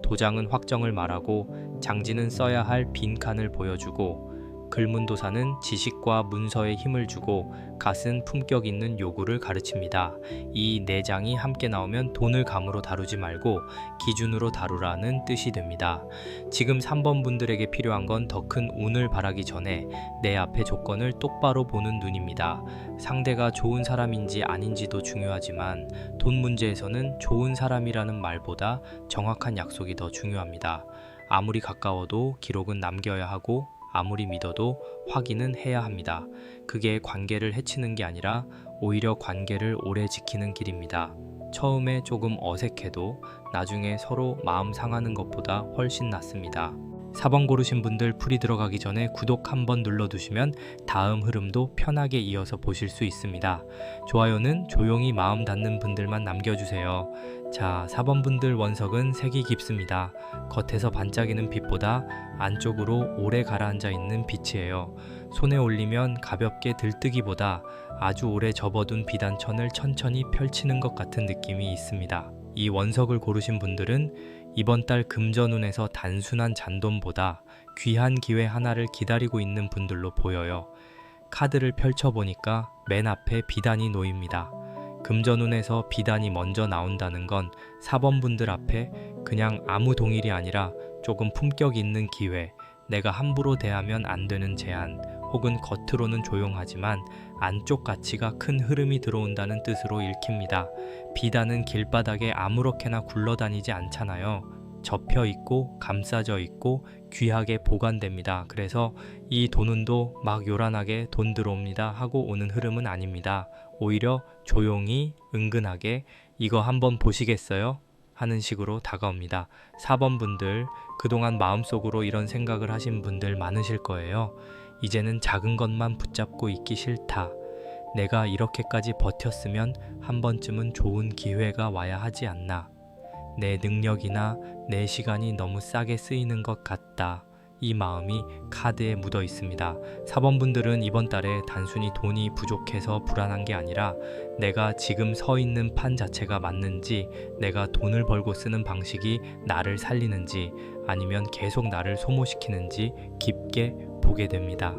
도장은 확정을 말하고 장지는 써야 할 빈 칸을 보여주고 글문도사는 지식과 문서에 힘을 주고 갓은 품격 있는 요구를 가르칩니다. 이 네 장이 함께 나오면 돈을 감으로 다루지 말고 기준으로 다루라는 뜻이 됩니다. 지금 3번 분들에게 필요한 건 더 큰 운을 바라기 전에 내 앞의 조건을 똑바로 보는 눈입니다. 상대가 좋은 사람인지 아닌지도 중요하지만 돈 문제에서는 좋은 사람이라는 말보다 정확한 약속이 더 중요합니다. 아무리 가까워도 기록은 남겨야 하고 아무리 믿어도 확인은 해야 합니다. 그게 관계를 해치는 게 아니라 오히려 관계를 오래 지키는 길입니다. 처음에 조금 어색해도 나중에 서로 마음 상하는 것보다 훨씬 낫습니다. 4번 고르신 분들 풀이 들어가기 전에 구독 한번 눌러두시면 다음 흐름도 편하게 이어서 보실 수 있습니다. 좋아요는 조용히 마음 닿는 분들만 남겨주세요. 자, 4번 분들 원석은 색이 깊습니다. 겉에서 반짝이는 빛보다 안쪽으로 오래 가라앉아 있는 빛이에요. 손에 올리면 가볍게 들뜨기보다 아주 오래 접어둔 비단천을 천천히 펼치는 것 같은 느낌이 있습니다. 이 원석을 고르신 분들은 이번 달 금전운에서 단순한 잔돈보다 귀한 기회 하나를 기다리고 있는 분들로 보여요. 카드를 펼쳐보니까 맨 앞에 비단이 놓입니다. 금전운에서 비단이 먼저 나온다는 건 4번 분들 앞에 그냥 아무 동일이 아니라 조금 품격 있는 기회, 내가 함부로 대하면 안 되는 제안, 혹은 겉으로는 조용하지만 안쪽 가치가 큰 흐름이 들어온다는 뜻으로 읽힙니다. 비단은 길바닥에 아무렇게나 굴러다니지 않잖아요. 접혀 있고 감싸져 있고 귀하게 보관됩니다. 그래서 이 돈운도 막 요란하게 돈 들어옵니다 하고 오는 흐름은 아닙니다. 오히려 조용히 은근하게 이거 한번 보시겠어요? 하는 식으로 다가옵니다. 4번 분들, 그동안 마음속으로 이런 생각을 하신 분들 많으실 거예요. 이제는 작은 것만 붙잡고 있기 싫다. 내가 이렇게까지 버텼으면 한 번쯤은 좋은 기회가 와야 하지 않나. 내 능력이나 내 시간이 너무 싸게 쓰이는 것 같다. 이 마음이 카드에 묻어 있습니다. 4번 분들은 이번 달에 단순히 돈이 부족해서 불안한 게 아니라 내가 지금 서 있는 판 자체가 맞는지, 내가 돈을 벌고 쓰는 방식이 나를 살리는지 아니면 계속 나를 소모시키는지 깊게 보게 됩니다.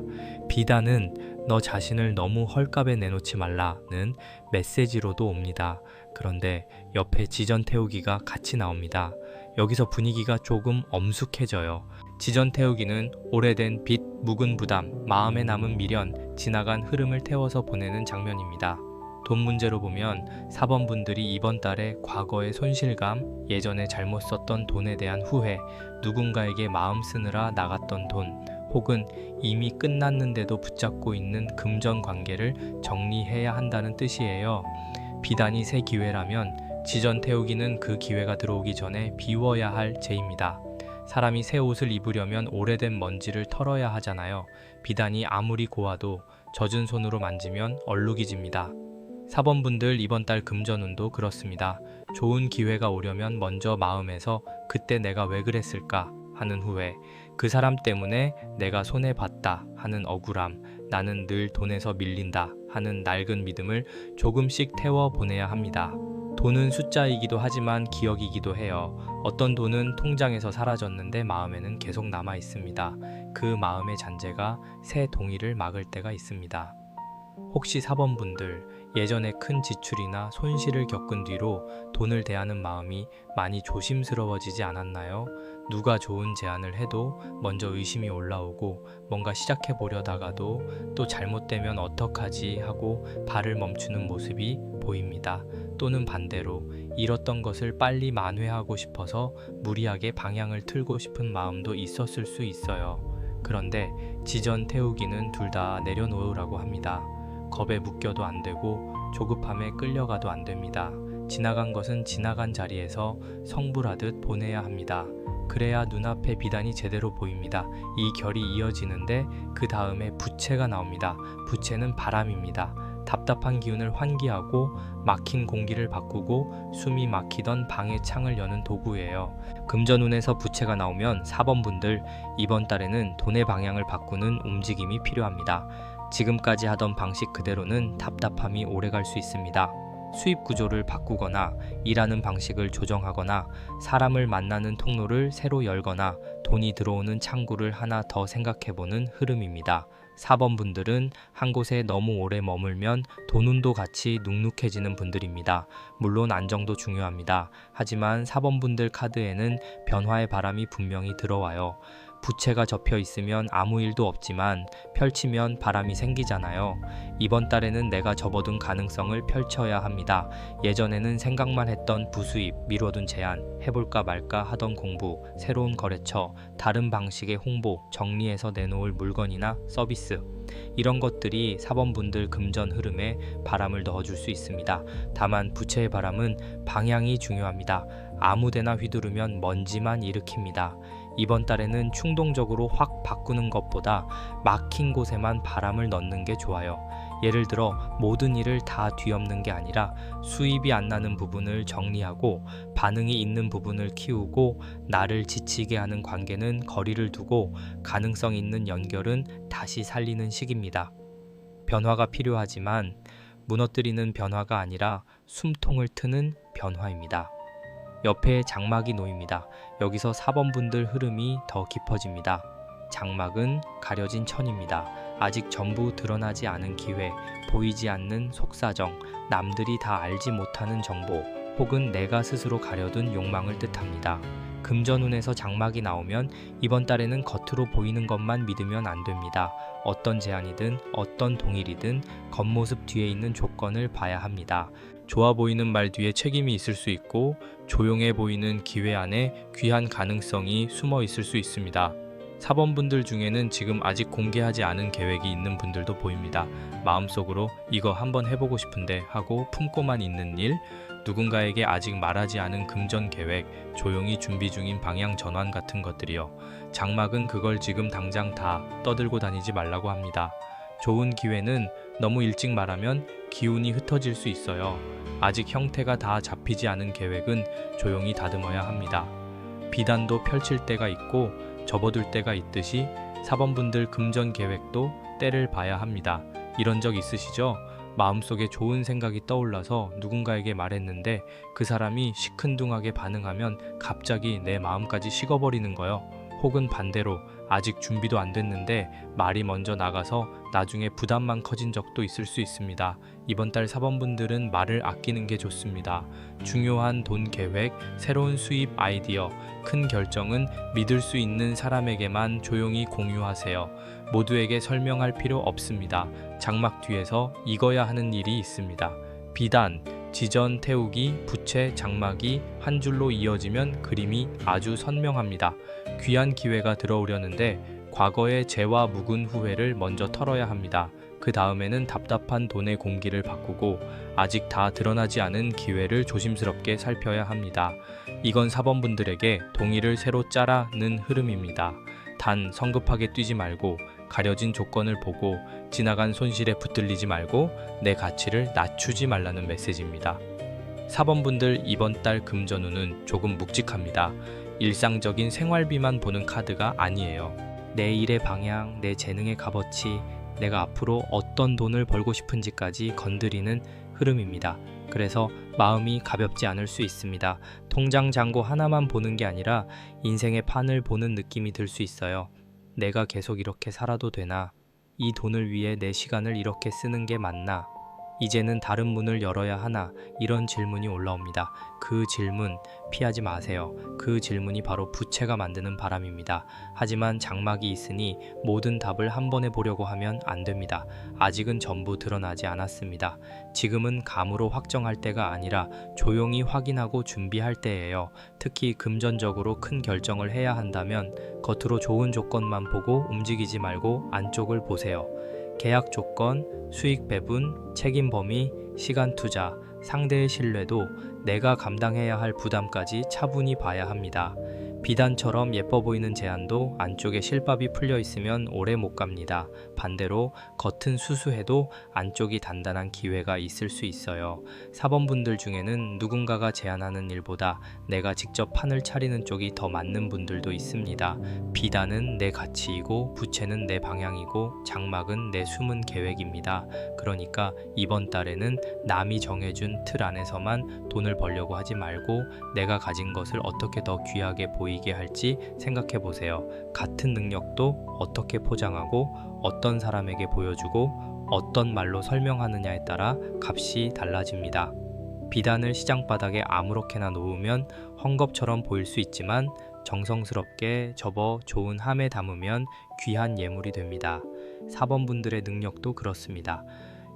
비단은 너 자신을 너무 헐값에 내놓지 말라는 메시지로도 옵니다. 그런데 옆에 지전 태우기가 같이 나옵니다. 여기서 분위기가 조금 엄숙해져요. 지전 태우기는 오래된 빚, 묵은 부담, 마음에 남은 미련, 지나간 흐름을 태워서 보내는 장면입니다. 돈 문제로 보면 4번 분들이 이번 달에 과거의 손실감, 예전에 잘못 썼던 돈에 대한 후회, 누군가에게 마음 쓰느라 나갔던 돈, 혹은 이미 끝났는데도 붙잡고 있는 금전 관계를 정리해야 한다는 뜻이에요. 비단이 새 기회라면 지전 태우기는 그 기회가 들어오기 전에 비워야 할 죄입니다. 사람이 새 옷을 입으려면 오래된 먼지를 털어야 하잖아요. 비단이 아무리 고와도 젖은 손으로 만지면 얼룩이집니다. 4번 분들 이번 달 금전운도 그렇습니다. 좋은 기회가 오려면 먼저 마음에서 그때 내가 왜 그랬을까 하는 후회, 그 사람 때문에 내가 손해봤다 하는 억울함, 나는 늘 돈에서 밀린다 하는 낡은 믿음을 조금씩 태워보내야 합니다. 돈은 숫자이기도 하지만 기억이기도 해요. 어떤 돈은 통장에서 사라졌는데 마음에는 계속 남아 있습니다. 그 마음의 잔재가 새 동의를 막을 때가 있습니다. 혹시 4번 분들, 예전에 큰 지출이나 손실을 겪은 뒤로 돈을 대하는 마음이 많이 조심스러워지지 않았나요? 누가 좋은 제안을 해도 먼저 의심이 올라오고 뭔가 시작해 보려다가도 또 잘못되면 어떡하지 하고 발을 멈추는 모습이 보입니다. 또는 반대로 잃었던 것을 빨리 만회하고 싶어서 무리하게 방향을 틀고 싶은 마음도 있었을 수 있어요. 그런데 지전 태우기는 둘 다 내려놓으라고 합니다. 겁에 묶여도 안 되고 조급함에 끌려가도 안 됩니다. 지나간 것은 지나간 자리에서 성불하듯 보내야 합니다. 그래야 눈앞에 비단이 제대로 보입니다. 이 결이 이어지는데 그 다음에 부채가 나옵니다. 부채는 바람입니다. 답답한 기운을 환기하고 막힌 공기를 바꾸고 숨이 막히던 방의 창을 여는 도구예요. 금전운에서 부채가 나오면 4번 분들, 이번 달에는 돈의 방향을 바꾸는 움직임이 필요합니다. 지금까지 하던 방식 그대로는 답답함이 오래갈 수 있습니다. 수입 구조를 바꾸거나 일하는 방식을 조정하거나 사람을 만나는 통로를 새로 열거나 돈이 들어오는 창구를 하나 더 생각해보는 흐름입니다. 4번 분들은 한 곳에 너무 오래 머물면 돈운도 같이 눅눅해지는 분들입니다. 물론 안정도 중요합니다. 하지만 4번 분들 카드에는 변화의 바람이 분명히 들어와요. 부채가 접혀 있으면 아무 일도 없지만 펼치면 바람이 생기잖아요. 이번 달에는 내가 접어둔 가능성을 펼쳐야 합니다. 예전에는 생각만 했던 부수입, 미뤄둔 제안, 해볼까 말까 하던 공부, 새로운 거래처, 다른 방식의 홍보, 정리해서 내놓을 물건이나 서비스, 이런 것들이 4번 분들 금전 흐름에 바람을 넣어줄 수 있습니다. 다만 부채의 바람은 방향이 중요합니다. 아무데나 휘두르면 먼지만 일으킵니다. 이번 달에는 충동적으로 확 바꾸는 것보다 막힌 곳에만 바람을 넣는 게 좋아요. 예를 들어 모든 일을 다 뒤엎는 게 아니라 수입이 안 나는 부분을 정리하고 반응이 있는 부분을 키우고 나를 지치게 하는 관계는 거리를 두고 가능성 있는 연결은 다시 살리는 시기입니다. 변화가 필요하지만 무너뜨리는 변화가 아니라 숨통을 트는 변화입니다. 옆에 장막이 놓입니다. 여기서 4번 분들 흐름이 더 깊어집니다. 장막은 가려진 천입니다. 아직 전부 드러나지 않은 기회, 보이지 않는 속사정, 남들이 다 알지 못하는 정보 혹은 내가 스스로 가려둔 욕망을 뜻합니다. 금전운에서 장막이 나오면 이번 달에는 겉으로 보이는 것만 믿으면 안 됩니다. 어떤 제안이든 어떤 동일이든 겉모습 뒤에 있는 조건을 봐야 합니다. 좋아 보이는 말 뒤에 책임이 있을 수 있고 조용해 보이는 기회 안에 귀한 가능성이 숨어 있을 수 있습니다. 사번분들 중에는 지금 아직 공개하지 않은 계획이 있는 분들도 보입니다. 마음속으로 이거 한번 해보고 싶은데 하고 품고만 있는 일, 누군가에게 아직 말하지 않은 금전 계획, 조용히 준비 중인 방향 전환 같은 것들이요. 장막은 그걸 지금 당장 다 떠들고 다니지 말라고 합니다. 좋은 기회는 너무 일찍 말하면 기운이 흩어질 수 있어요. 아직 형태가 다 잡히지 않은 계획은 조용히 다듬어야 합니다. 비단도 펼칠 때가 있고 접어둘 때가 있듯이 사번분들 금전 계획도 때를 봐야 합니다. 이런 적 있으시죠? 마음속에 좋은 생각이 떠올라서 누군가에게 말했는데 그 사람이 시큰둥하게 반응하면 갑자기 내 마음까지 식어버리는 거요. 혹은 반대로 아직 준비도 안 됐는데 말이 먼저 나가서 나중에 부담만 커진 적도 있을 수 있습니다. 이번 달 사번분들은 말을 아끼는 게 좋습니다. 중요한 돈 계획, 새로운 수입 아이디어, 큰 결정은 믿을 수 있는 사람에게만 조용히 공유하세요. 모두에게 설명할 필요 없습니다. 장막 뒤에서 익어야 하는 일이 있습니다. 비단, 지전 태우기, 부채, 장막이 한 줄로 이어지면 그림이 아주 선명합니다. 귀한 기회가 들어오려는데 과거의 죄와 묵은 후회를 먼저 털어야 합니다. 그 다음에는 답답한 돈의 공기를 바꾸고 아직 다 드러나지 않은 기회를 조심스럽게 살펴야 합니다. 이건 사번분들에게 동의를 새로 짜라는 흐름입니다. 단 성급하게 뛰지 말고 가려진 조건을 보고 지나간 손실에 붙들리지 말고 내 가치를 낮추지 말라는 메시지입니다. 사번분들 이번 달 금전운은 조금 묵직합니다. 일상적인 생활비만 보는 카드가 아니에요. 내 일의 방향, 내 재능의 값어치, 내가 앞으로 어떤 돈을 벌고 싶은지까지 건드리는 흐름입니다. 그래서 마음이 가볍지 않을 수 있습니다. 통장 잔고 하나만 보는 게 아니라 인생의 판을 보는 느낌이 들 수 있어요. 내가 계속 이렇게 살아도 되나? 이 돈을 위해 내 시간을 이렇게 쓰는 게 맞나? 이제는 다른 문을 열어야 하나? 이런 질문이 올라옵니다. 그 질문 피하지 마세요. 그 질문이 바로 부채가 만드는 바람입니다. 하지만 장막이 있으니 모든 답을 한 번에 보려고 하면 안 됩니다. 아직은 전부 드러나지 않았습니다. 지금은 감으로 확정할 때가 아니라 조용히 확인하고 준비할 때예요. 특히 금전적으로 큰 결정을 해야 한다면 겉으로 좋은 조건만 보고 움직이지 말고 안쪽을 보세요. 계약 조건, 수익 배분, 책임 범위, 시간 투자, 상대의 신뢰도, 내가 감당해야 할 부담까지 차분히 봐야 합니다. 비단처럼 예뻐 보이는 제안도 안쪽에 실밥이 풀려 있으면 오래 못 갑니다. 반대로 겉은 수수해도 안쪽이 단단한 기회가 있을 수 있어요. 사번분들 중에는 누군가가 제안하는 일보다 내가 직접 판을 차리는 쪽이 더 맞는 분들도 있습니다. 비단은 내 가치이고 부채는 내 방향이고 장막은 내 숨은 계획입니다. 그러니까 이번 달에는 남이 정해준 틀 안에서만 돈을 벌려고 하지 말고 내가 가진 것을 어떻게 더 귀하게 보이게 할지 생각해 보세요. 같은 능력도 어떻게 포장하고 어떤 사람에게 보여주고 어떤 말로 설명하느냐에 따라 값이 달라집니다. 비단을 시장 바닥에 아무렇게나 놓으면 헝겊처럼 보일 수 있지만 정성스럽게 접어 좋은 함에 담으면 귀한 예물이 됩니다. 사번분들의 능력도 그렇습니다.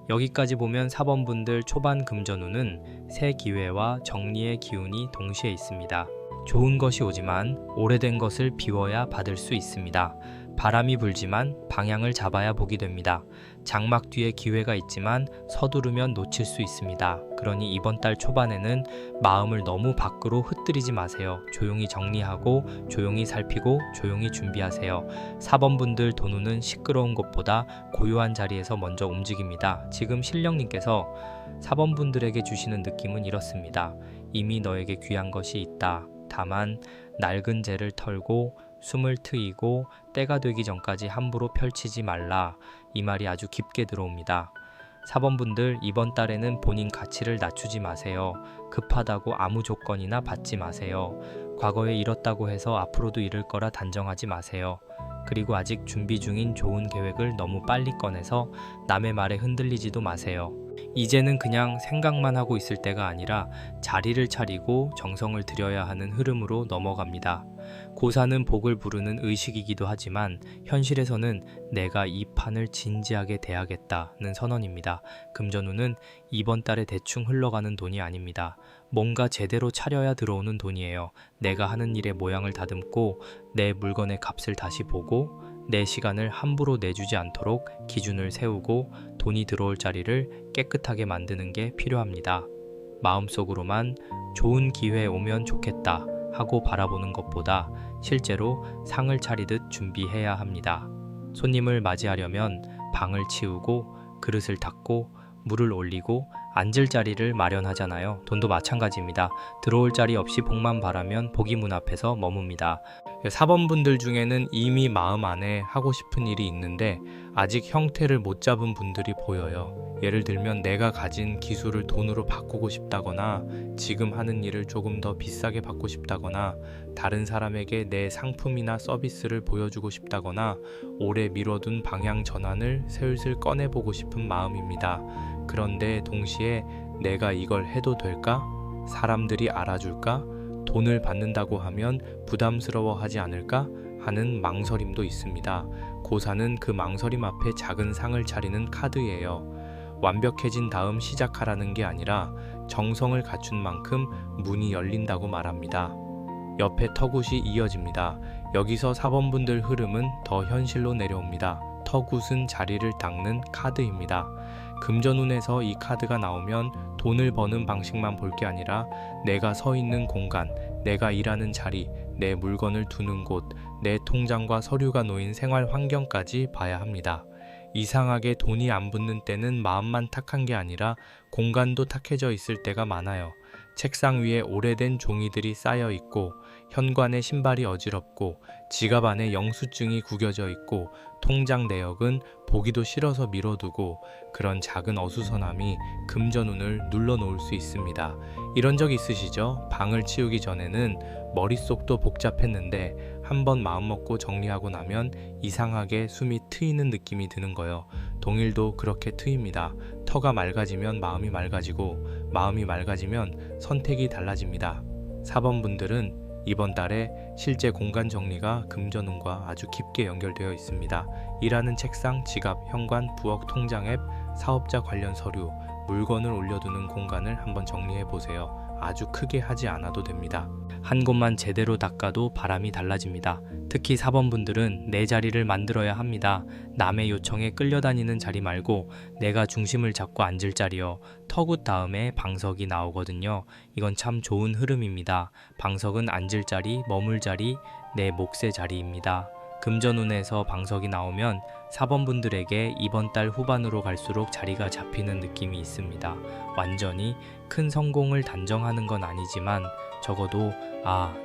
여기까지 보면 사번분들 초반 금전운은 새 기회와 정리의 기운이 동시에 있습니다. 좋은 것이 오지만 오래된 것을 비워야 받을 수 있습니다. 바람이 불지만 방향을 잡아야 복이 됩니다. 장막 뒤에 기회가 있지만 서두르면 놓칠 수 있습니다. 그러니 이번 달 초반에는 마음을 너무 밖으로 흩뜨리지 마세요. 조용히 정리하고 조용히 살피고 조용히 준비하세요. 4번분들 돈운은 시끄러운 곳보다 고요한 자리에서 먼저 움직입니다. 지금 신령님께서 4번분들에게 주시는 느낌은 이렇습니다. 이미 너에게 귀한 것이 있다. 다만 낡은 재를 털고 숨을 트이고 때가 되기 전까지 함부로 펼치지 말라. 이 말이 아주 깊게 들어옵니다. 4번분들 이번 달에는 본인 가치를 낮추지 마세요. 급하다고 아무 조건이나 받지 마세요. 과거에 잃었다고 해서 앞으로도 잃을 거라 단정하지 마세요. 그리고 아직 준비 중인 좋은 계획을 너무 빨리 꺼내서 남의 말에 흔들리지도 마세요. 이제는 그냥 생각만 하고 있을 때가 아니라 자리를 차리고 정성을 들여야 하는 흐름으로 넘어갑니다. 고사는 복을 부르는 의식이기도 하지만 현실에서는 내가 이 판을 진지하게 대하겠다는 선언입니다. 금전운은 이번 달에 대충 흘러가는 돈이 아닙니다. 뭔가 제대로 차려야 들어오는 돈이에요. 내가 하는 일의 모양을 다듬고 내 물건의 값을 다시 보고 내 시간을 함부로 내주지 않도록 기준을 세우고 돈이 들어올 자리를 깨끗하게 만드는 게 필요합니다. 마음속으로만 좋은 기회 오면 좋겠다 하고 바라보는 것보다 실제로 상을 차리듯 준비해야 합니다. 손님을 맞이하려면 방을 치우고 그릇을 닦고 물을 올리고 앉을 자리를 마련하잖아요. 돈도 마찬가지입니다. 들어올 자리 없이 복만 바라면 복이 문 앞에서 머뭅니다. 사번분들 중에는 이미 마음 안에 하고 싶은 일이 있는데 아직 형태를 못 잡은 분들이 보여요. 예를 들면 내가 가진 기술을 돈으로 바꾸고 싶다거나 지금 하는 일을 조금 더 비싸게 받고 싶다거나 다른 사람에게 내 상품이나 서비스를 보여주고 싶다거나 오래 미뤄둔 방향 전환을 슬슬 꺼내보고 싶은 마음입니다. 그런데 동시에 내가 이걸 해도 될까? 사람들이 알아줄까? 돈을 받는다고 하면 부담스러워하지 않을까? 하는 망설임도 있습니다. 고사는 그 망설임 앞에 작은 상을 차리는 카드예요. 완벽해진 다음 시작하라는 게 아니라 정성을 갖춘 만큼 문이 열린다고 말합니다. 옆에 턱굿이 이어집니다. 여기서 사번분들 흐름은 더 현실로 내려옵니다. 턱굿은 자리를 닦는 카드입니다. 금전운에서 이 카드가 나오면 돈을 버는 방식만 볼 게 아니라 내가 서 있는 공간, 내가 일하는 자리, 내 물건을 두는 곳, 내 통장과 서류가 놓인 생활 환경까지 봐야 합니다. 이상하게 돈이 안 붙는 때는 마음만 탁한 게 아니라 공간도 탁해져 있을 때가 많아요. 책상 위에 오래된 종이들이 쌓여 있고 현관에 신발이 어지럽고 지갑 안에 영수증이 구겨져 있고 통장 내역은 보기도 싫어서 미뤄두고 그런 작은 어수선함이 금전운을 눌러놓을 수 있습니다. 이런 적 있으시죠? 방을 치우기 전에는 머릿속도 복잡했는데 한번 마음먹고 정리하고 나면 이상하게 숨이 트이는 느낌이 드는 거예요. 동일도 그렇게 트입니다. 터가 맑아지면 마음이 맑아지고 마음이 맑아지면 선택이 달라집니다. 4번분들은 이번 달에 실제 공간 정리가 금전운과 아주 깊게 연결되어 있습니다. 일하는 책상, 지갑, 현관, 부엌, 통장 앱, 사업자 관련 서류, 물건을 올려두는 공간을 한번 정리해 보세요. 아주 크게 하지 않아도 됩니다. 한 곳만 제대로 닦아도 바람이 달라집니다. 특히 4번분들은 내 자리를 만들어야 합니다. 남의 요청에 끌려다니는 자리 말고 내가 중심을 잡고 앉을 자리요. 턱굿 다음에 방석이 나오거든요. 이건 참 좋은 흐름입니다. 방석은 앉을 자리, 머물 자리, 내 몫의 자리입니다. 금전운에서 방석이 나오면 4번분들에게 이번 달 후반으로 갈수록 자리가 잡히는 느낌이 있습니다. 완전히 큰 성공을 단정하는 건 아니지만 적어도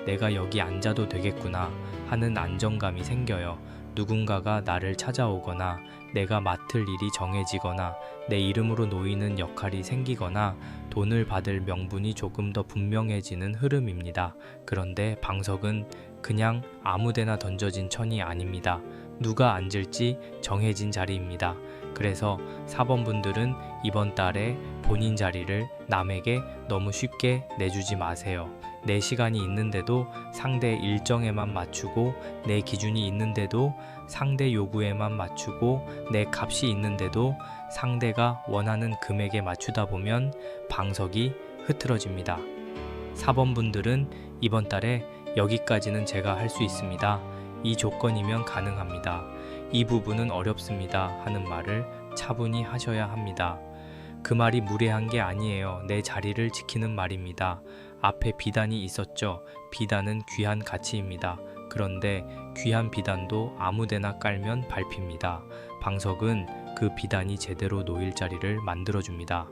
내가 여기 앉아도 되겠구나 하는 안정감이 생겨요. 누군가가 나를 찾아오거나 내가 맡을 일이 정해지거나 내 이름으로 놓이는 역할이 생기거나 돈을 받을 명분이 조금 더 분명해지는 흐름입니다. 그런데 방석은 그냥 아무데나 던져진 천이 아닙니다. 누가 앉을지 정해진 자리입니다. 그래서 4번분들은 이번 달에 본인 자리를 남에게 너무 쉽게 내주지 마세요. 내 시간이 있는데도 상대 일정에만 맞추고 내 기준이 있는데도 상대 요구에만 맞추고 내 값이 있는데도 상대가 원하는 금액에 맞추다 보면 방석이 흐트러집니다. 4번분들은 이번 달에 여기까지는 제가 할 수 있습니다. 이 조건이면 가능합니다. 이 부분은 어렵습니다. 하는 말을 차분히 하셔야 합니다. 그 말이 무례한 게 아니에요. 내 자리를 지키는 말입니다. 앞에 비단이 있었죠. 비단은 귀한 가치입니다. 그런데 귀한 비단도 아무데나 깔면 밟힙니다. 방석은 그 비단이 제대로 놓일 자리를 만들어줍니다.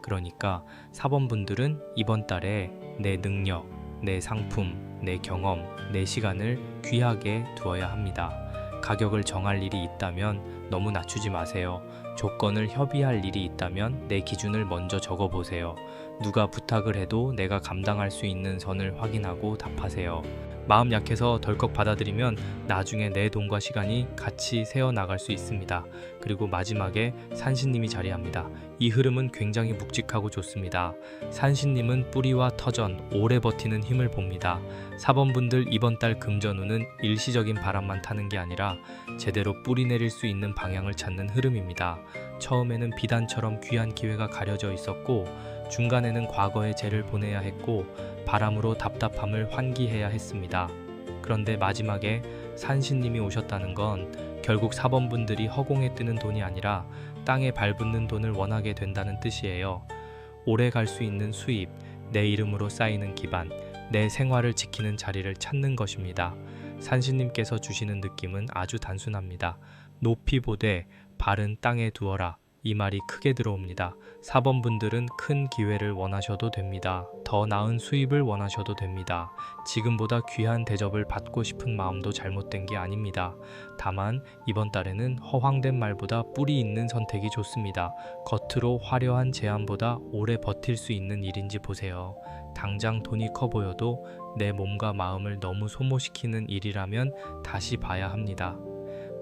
그러니까 4번분들은 이번 달에 내 능력, 내 상품, 내 경험, 내 시간을 귀하게 두어야 합니다. 가격을 정할 일이 있다면 너무 낮추지 마세요. 조건을 협의할 일이 있다면 내 기준을 먼저 적어보세요. 누가 부탁을 해도 내가 감당할 수 있는 선을 확인하고 답하세요. 마음 약해서 덜컥 받아들이면 나중에 내 돈과 시간이 같이 새어나갈 수 있습니다. 그리고 마지막에 산신님이 자리합니다. 이 흐름은 굉장히 묵직하고 좋습니다. 산신님은 뿌리와 터전, 오래 버티는 힘을 봅니다. 4번분들 이번 달 금전운은 일시적인 바람만 타는 게 아니라 제대로 뿌리 내릴 수 있는 방향을 찾는 흐름입니다. 처음에는 비단처럼 귀한 기회가 가려져 있었고 중간에는 과거의 죄를 보내야 했고 바람으로 답답함을 환기해야 했습니다. 그런데 마지막에 산신님이 오셨다는 건 결국 4번분들이 허공에 뜨는 돈이 아니라 땅에 발붙는 돈을 원하게 된다는 뜻이에요. 오래 갈 수 있는 수입, 내 이름으로 쌓이는 기반, 내 생활을 지키는 자리를 찾는 것입니다. 산신님께서 주시는 느낌은 아주 단순합니다. 높이 보되 발은 땅에 두어라. 이 말이 크게 들어옵니다. 4번분들은 큰 기회를 원하셔도 됩니다. 더 나은 수입을 원하셔도 됩니다. 지금보다 귀한 대접을 받고 싶은 마음도 잘못된 게 아닙니다. 다만 이번 달에는 허황된 말보다 뿌리 있는 선택이 좋습니다. 겉으로 화려한 제안보다 오래 버틸 수 있는 일인지 보세요. 당장 돈이 커 보여도 내 몸과 마음을 너무 소모시키는 일이라면 다시 봐야 합니다.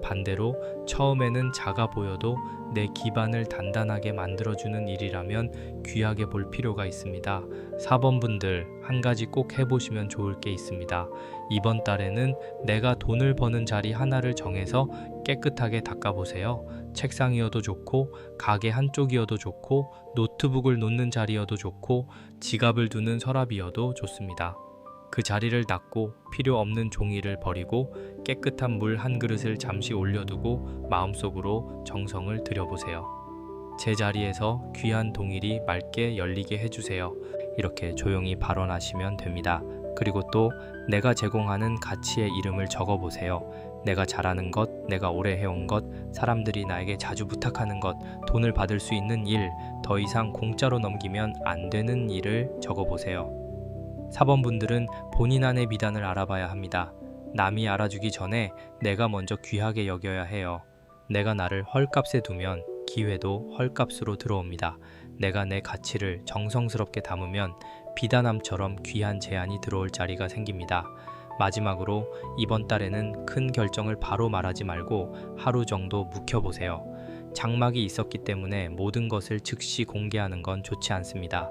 반대로 처음에는 작아 보여도 내 기반을 단단하게 만들어주는 일이라면 귀하게 볼 필요가 있습니다. 4번분들 한 가지 꼭 해보시면 좋을 게 있습니다. 이번 달에는 내가 돈을 버는 자리 하나를 정해서 깨끗하게 닦아보세요. 책상이어도 좋고 가게 한쪽이어도 좋고 노트북을 놓는 자리여도 좋고 지갑을 두는 서랍이어도 좋습니다. 그 자리를 닦고 필요 없는 종이를 버리고 깨끗한 물 한 그릇을 잠시 올려두고 마음속으로 정성을 들여보세요. 제 자리에서 귀한 동일이 맑게 열리게 해주세요. 이렇게 조용히 발언하시면 됩니다. 그리고 또 내가 제공하는 가치의 이름을 적어보세요. 내가 잘하는 것, 내가 오래 해온 것, 사람들이 나에게 자주 부탁하는 것, 돈을 받을 수 있는 일, 더 이상 공짜로 넘기면 안 되는 일을 적어보세요. 4번분들은 본인 안의 미단을 알아봐야 합니다. 남이 알아주기 전에 내가 먼저 귀하게 여겨야 해요. 내가 나를 헐값에 두면 기회도 헐값으로 들어옵니다. 내가 내 가치를 정성스럽게 담으면 비단함처럼 귀한 제안이 들어올 자리가 생깁니다. 마지막으로 이번 달에는 큰 결정을 바로 말하지 말고 하루 정도 묵혀보세요. 장막이 있었기 때문에 모든 것을 즉시 공개하는 건 좋지 않습니다.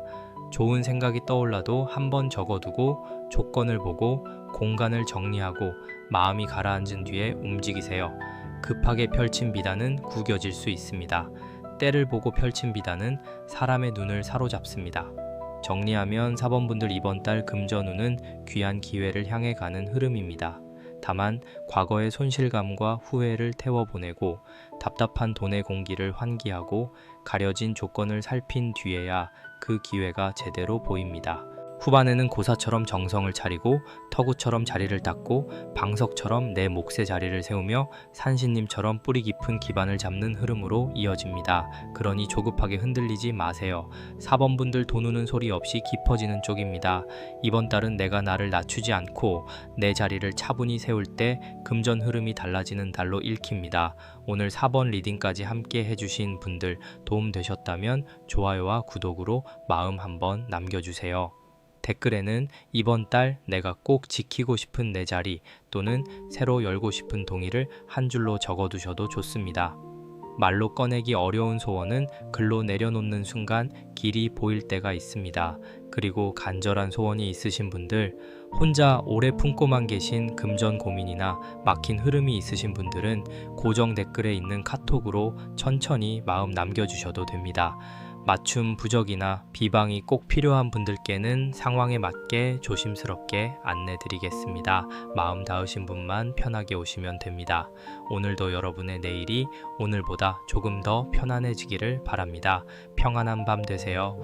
좋은 생각이 떠올라도 한번 적어두고 조건을 보고 공간을 정리하고 마음이 가라앉은 뒤에 움직이세요. 급하게 펼친 비단은 구겨질 수 있습니다. 때를 보고 펼친 비단은 사람의 눈을 사로잡습니다. 정리하면 4번분들 이번 달 금전운은 귀한 기회를 향해 가는 흐름입니다. 다만 과거의 손실감과 후회를 태워보내고 답답한 돈의 공기를 환기하고 가려진 조건을 살핀 뒤에야 그 기회가 제대로 보입니다. 후반에는 고사처럼 정성을 차리고 터구처럼 자리를 닦고 방석처럼 내 몫의 자리를 세우며 산신님처럼 뿌리 깊은 기반을 잡는 흐름으로 이어집니다. 그러니 조급하게 흔들리지 마세요. 4번분들 돈 우는 소리 없이 깊어지는 쪽입니다. 이번 달은 내가 나를 낮추지 않고 내 자리를 차분히 세울 때 금전 흐름이 달라지는 달로 읽힙니다. 오늘 4번 리딩까지 함께 해주신 분들 도움 되셨다면 좋아요와 구독으로 마음 한번 남겨주세요. 댓글에는 이번 달 내가 꼭 지키고 싶은 내 자리 또는 새로 열고 싶은 동의를 한 줄로 적어두셔도 좋습니다. 말로 꺼내기 어려운 소원은 글로 내려놓는 순간 길이 보일 때가 있습니다. 그리고 간절한 소원이 있으신 분들, 혼자 오래 품고만 계신 금전 고민이나 막힌 흐름이 있으신 분들은 고정 댓글에 있는 카톡으로 천천히 마음 남겨주셔도 됩니다. 맞춤 부적이나 비방이 꼭 필요한 분들께는 상황에 맞게 조심스럽게 안내드리겠습니다. 마음 닿으신 분만 편하게 오시면 됩니다. 오늘도 여러분의 내일이 오늘보다 조금 더 편안해지기를 바랍니다. 평안한 밤 되세요.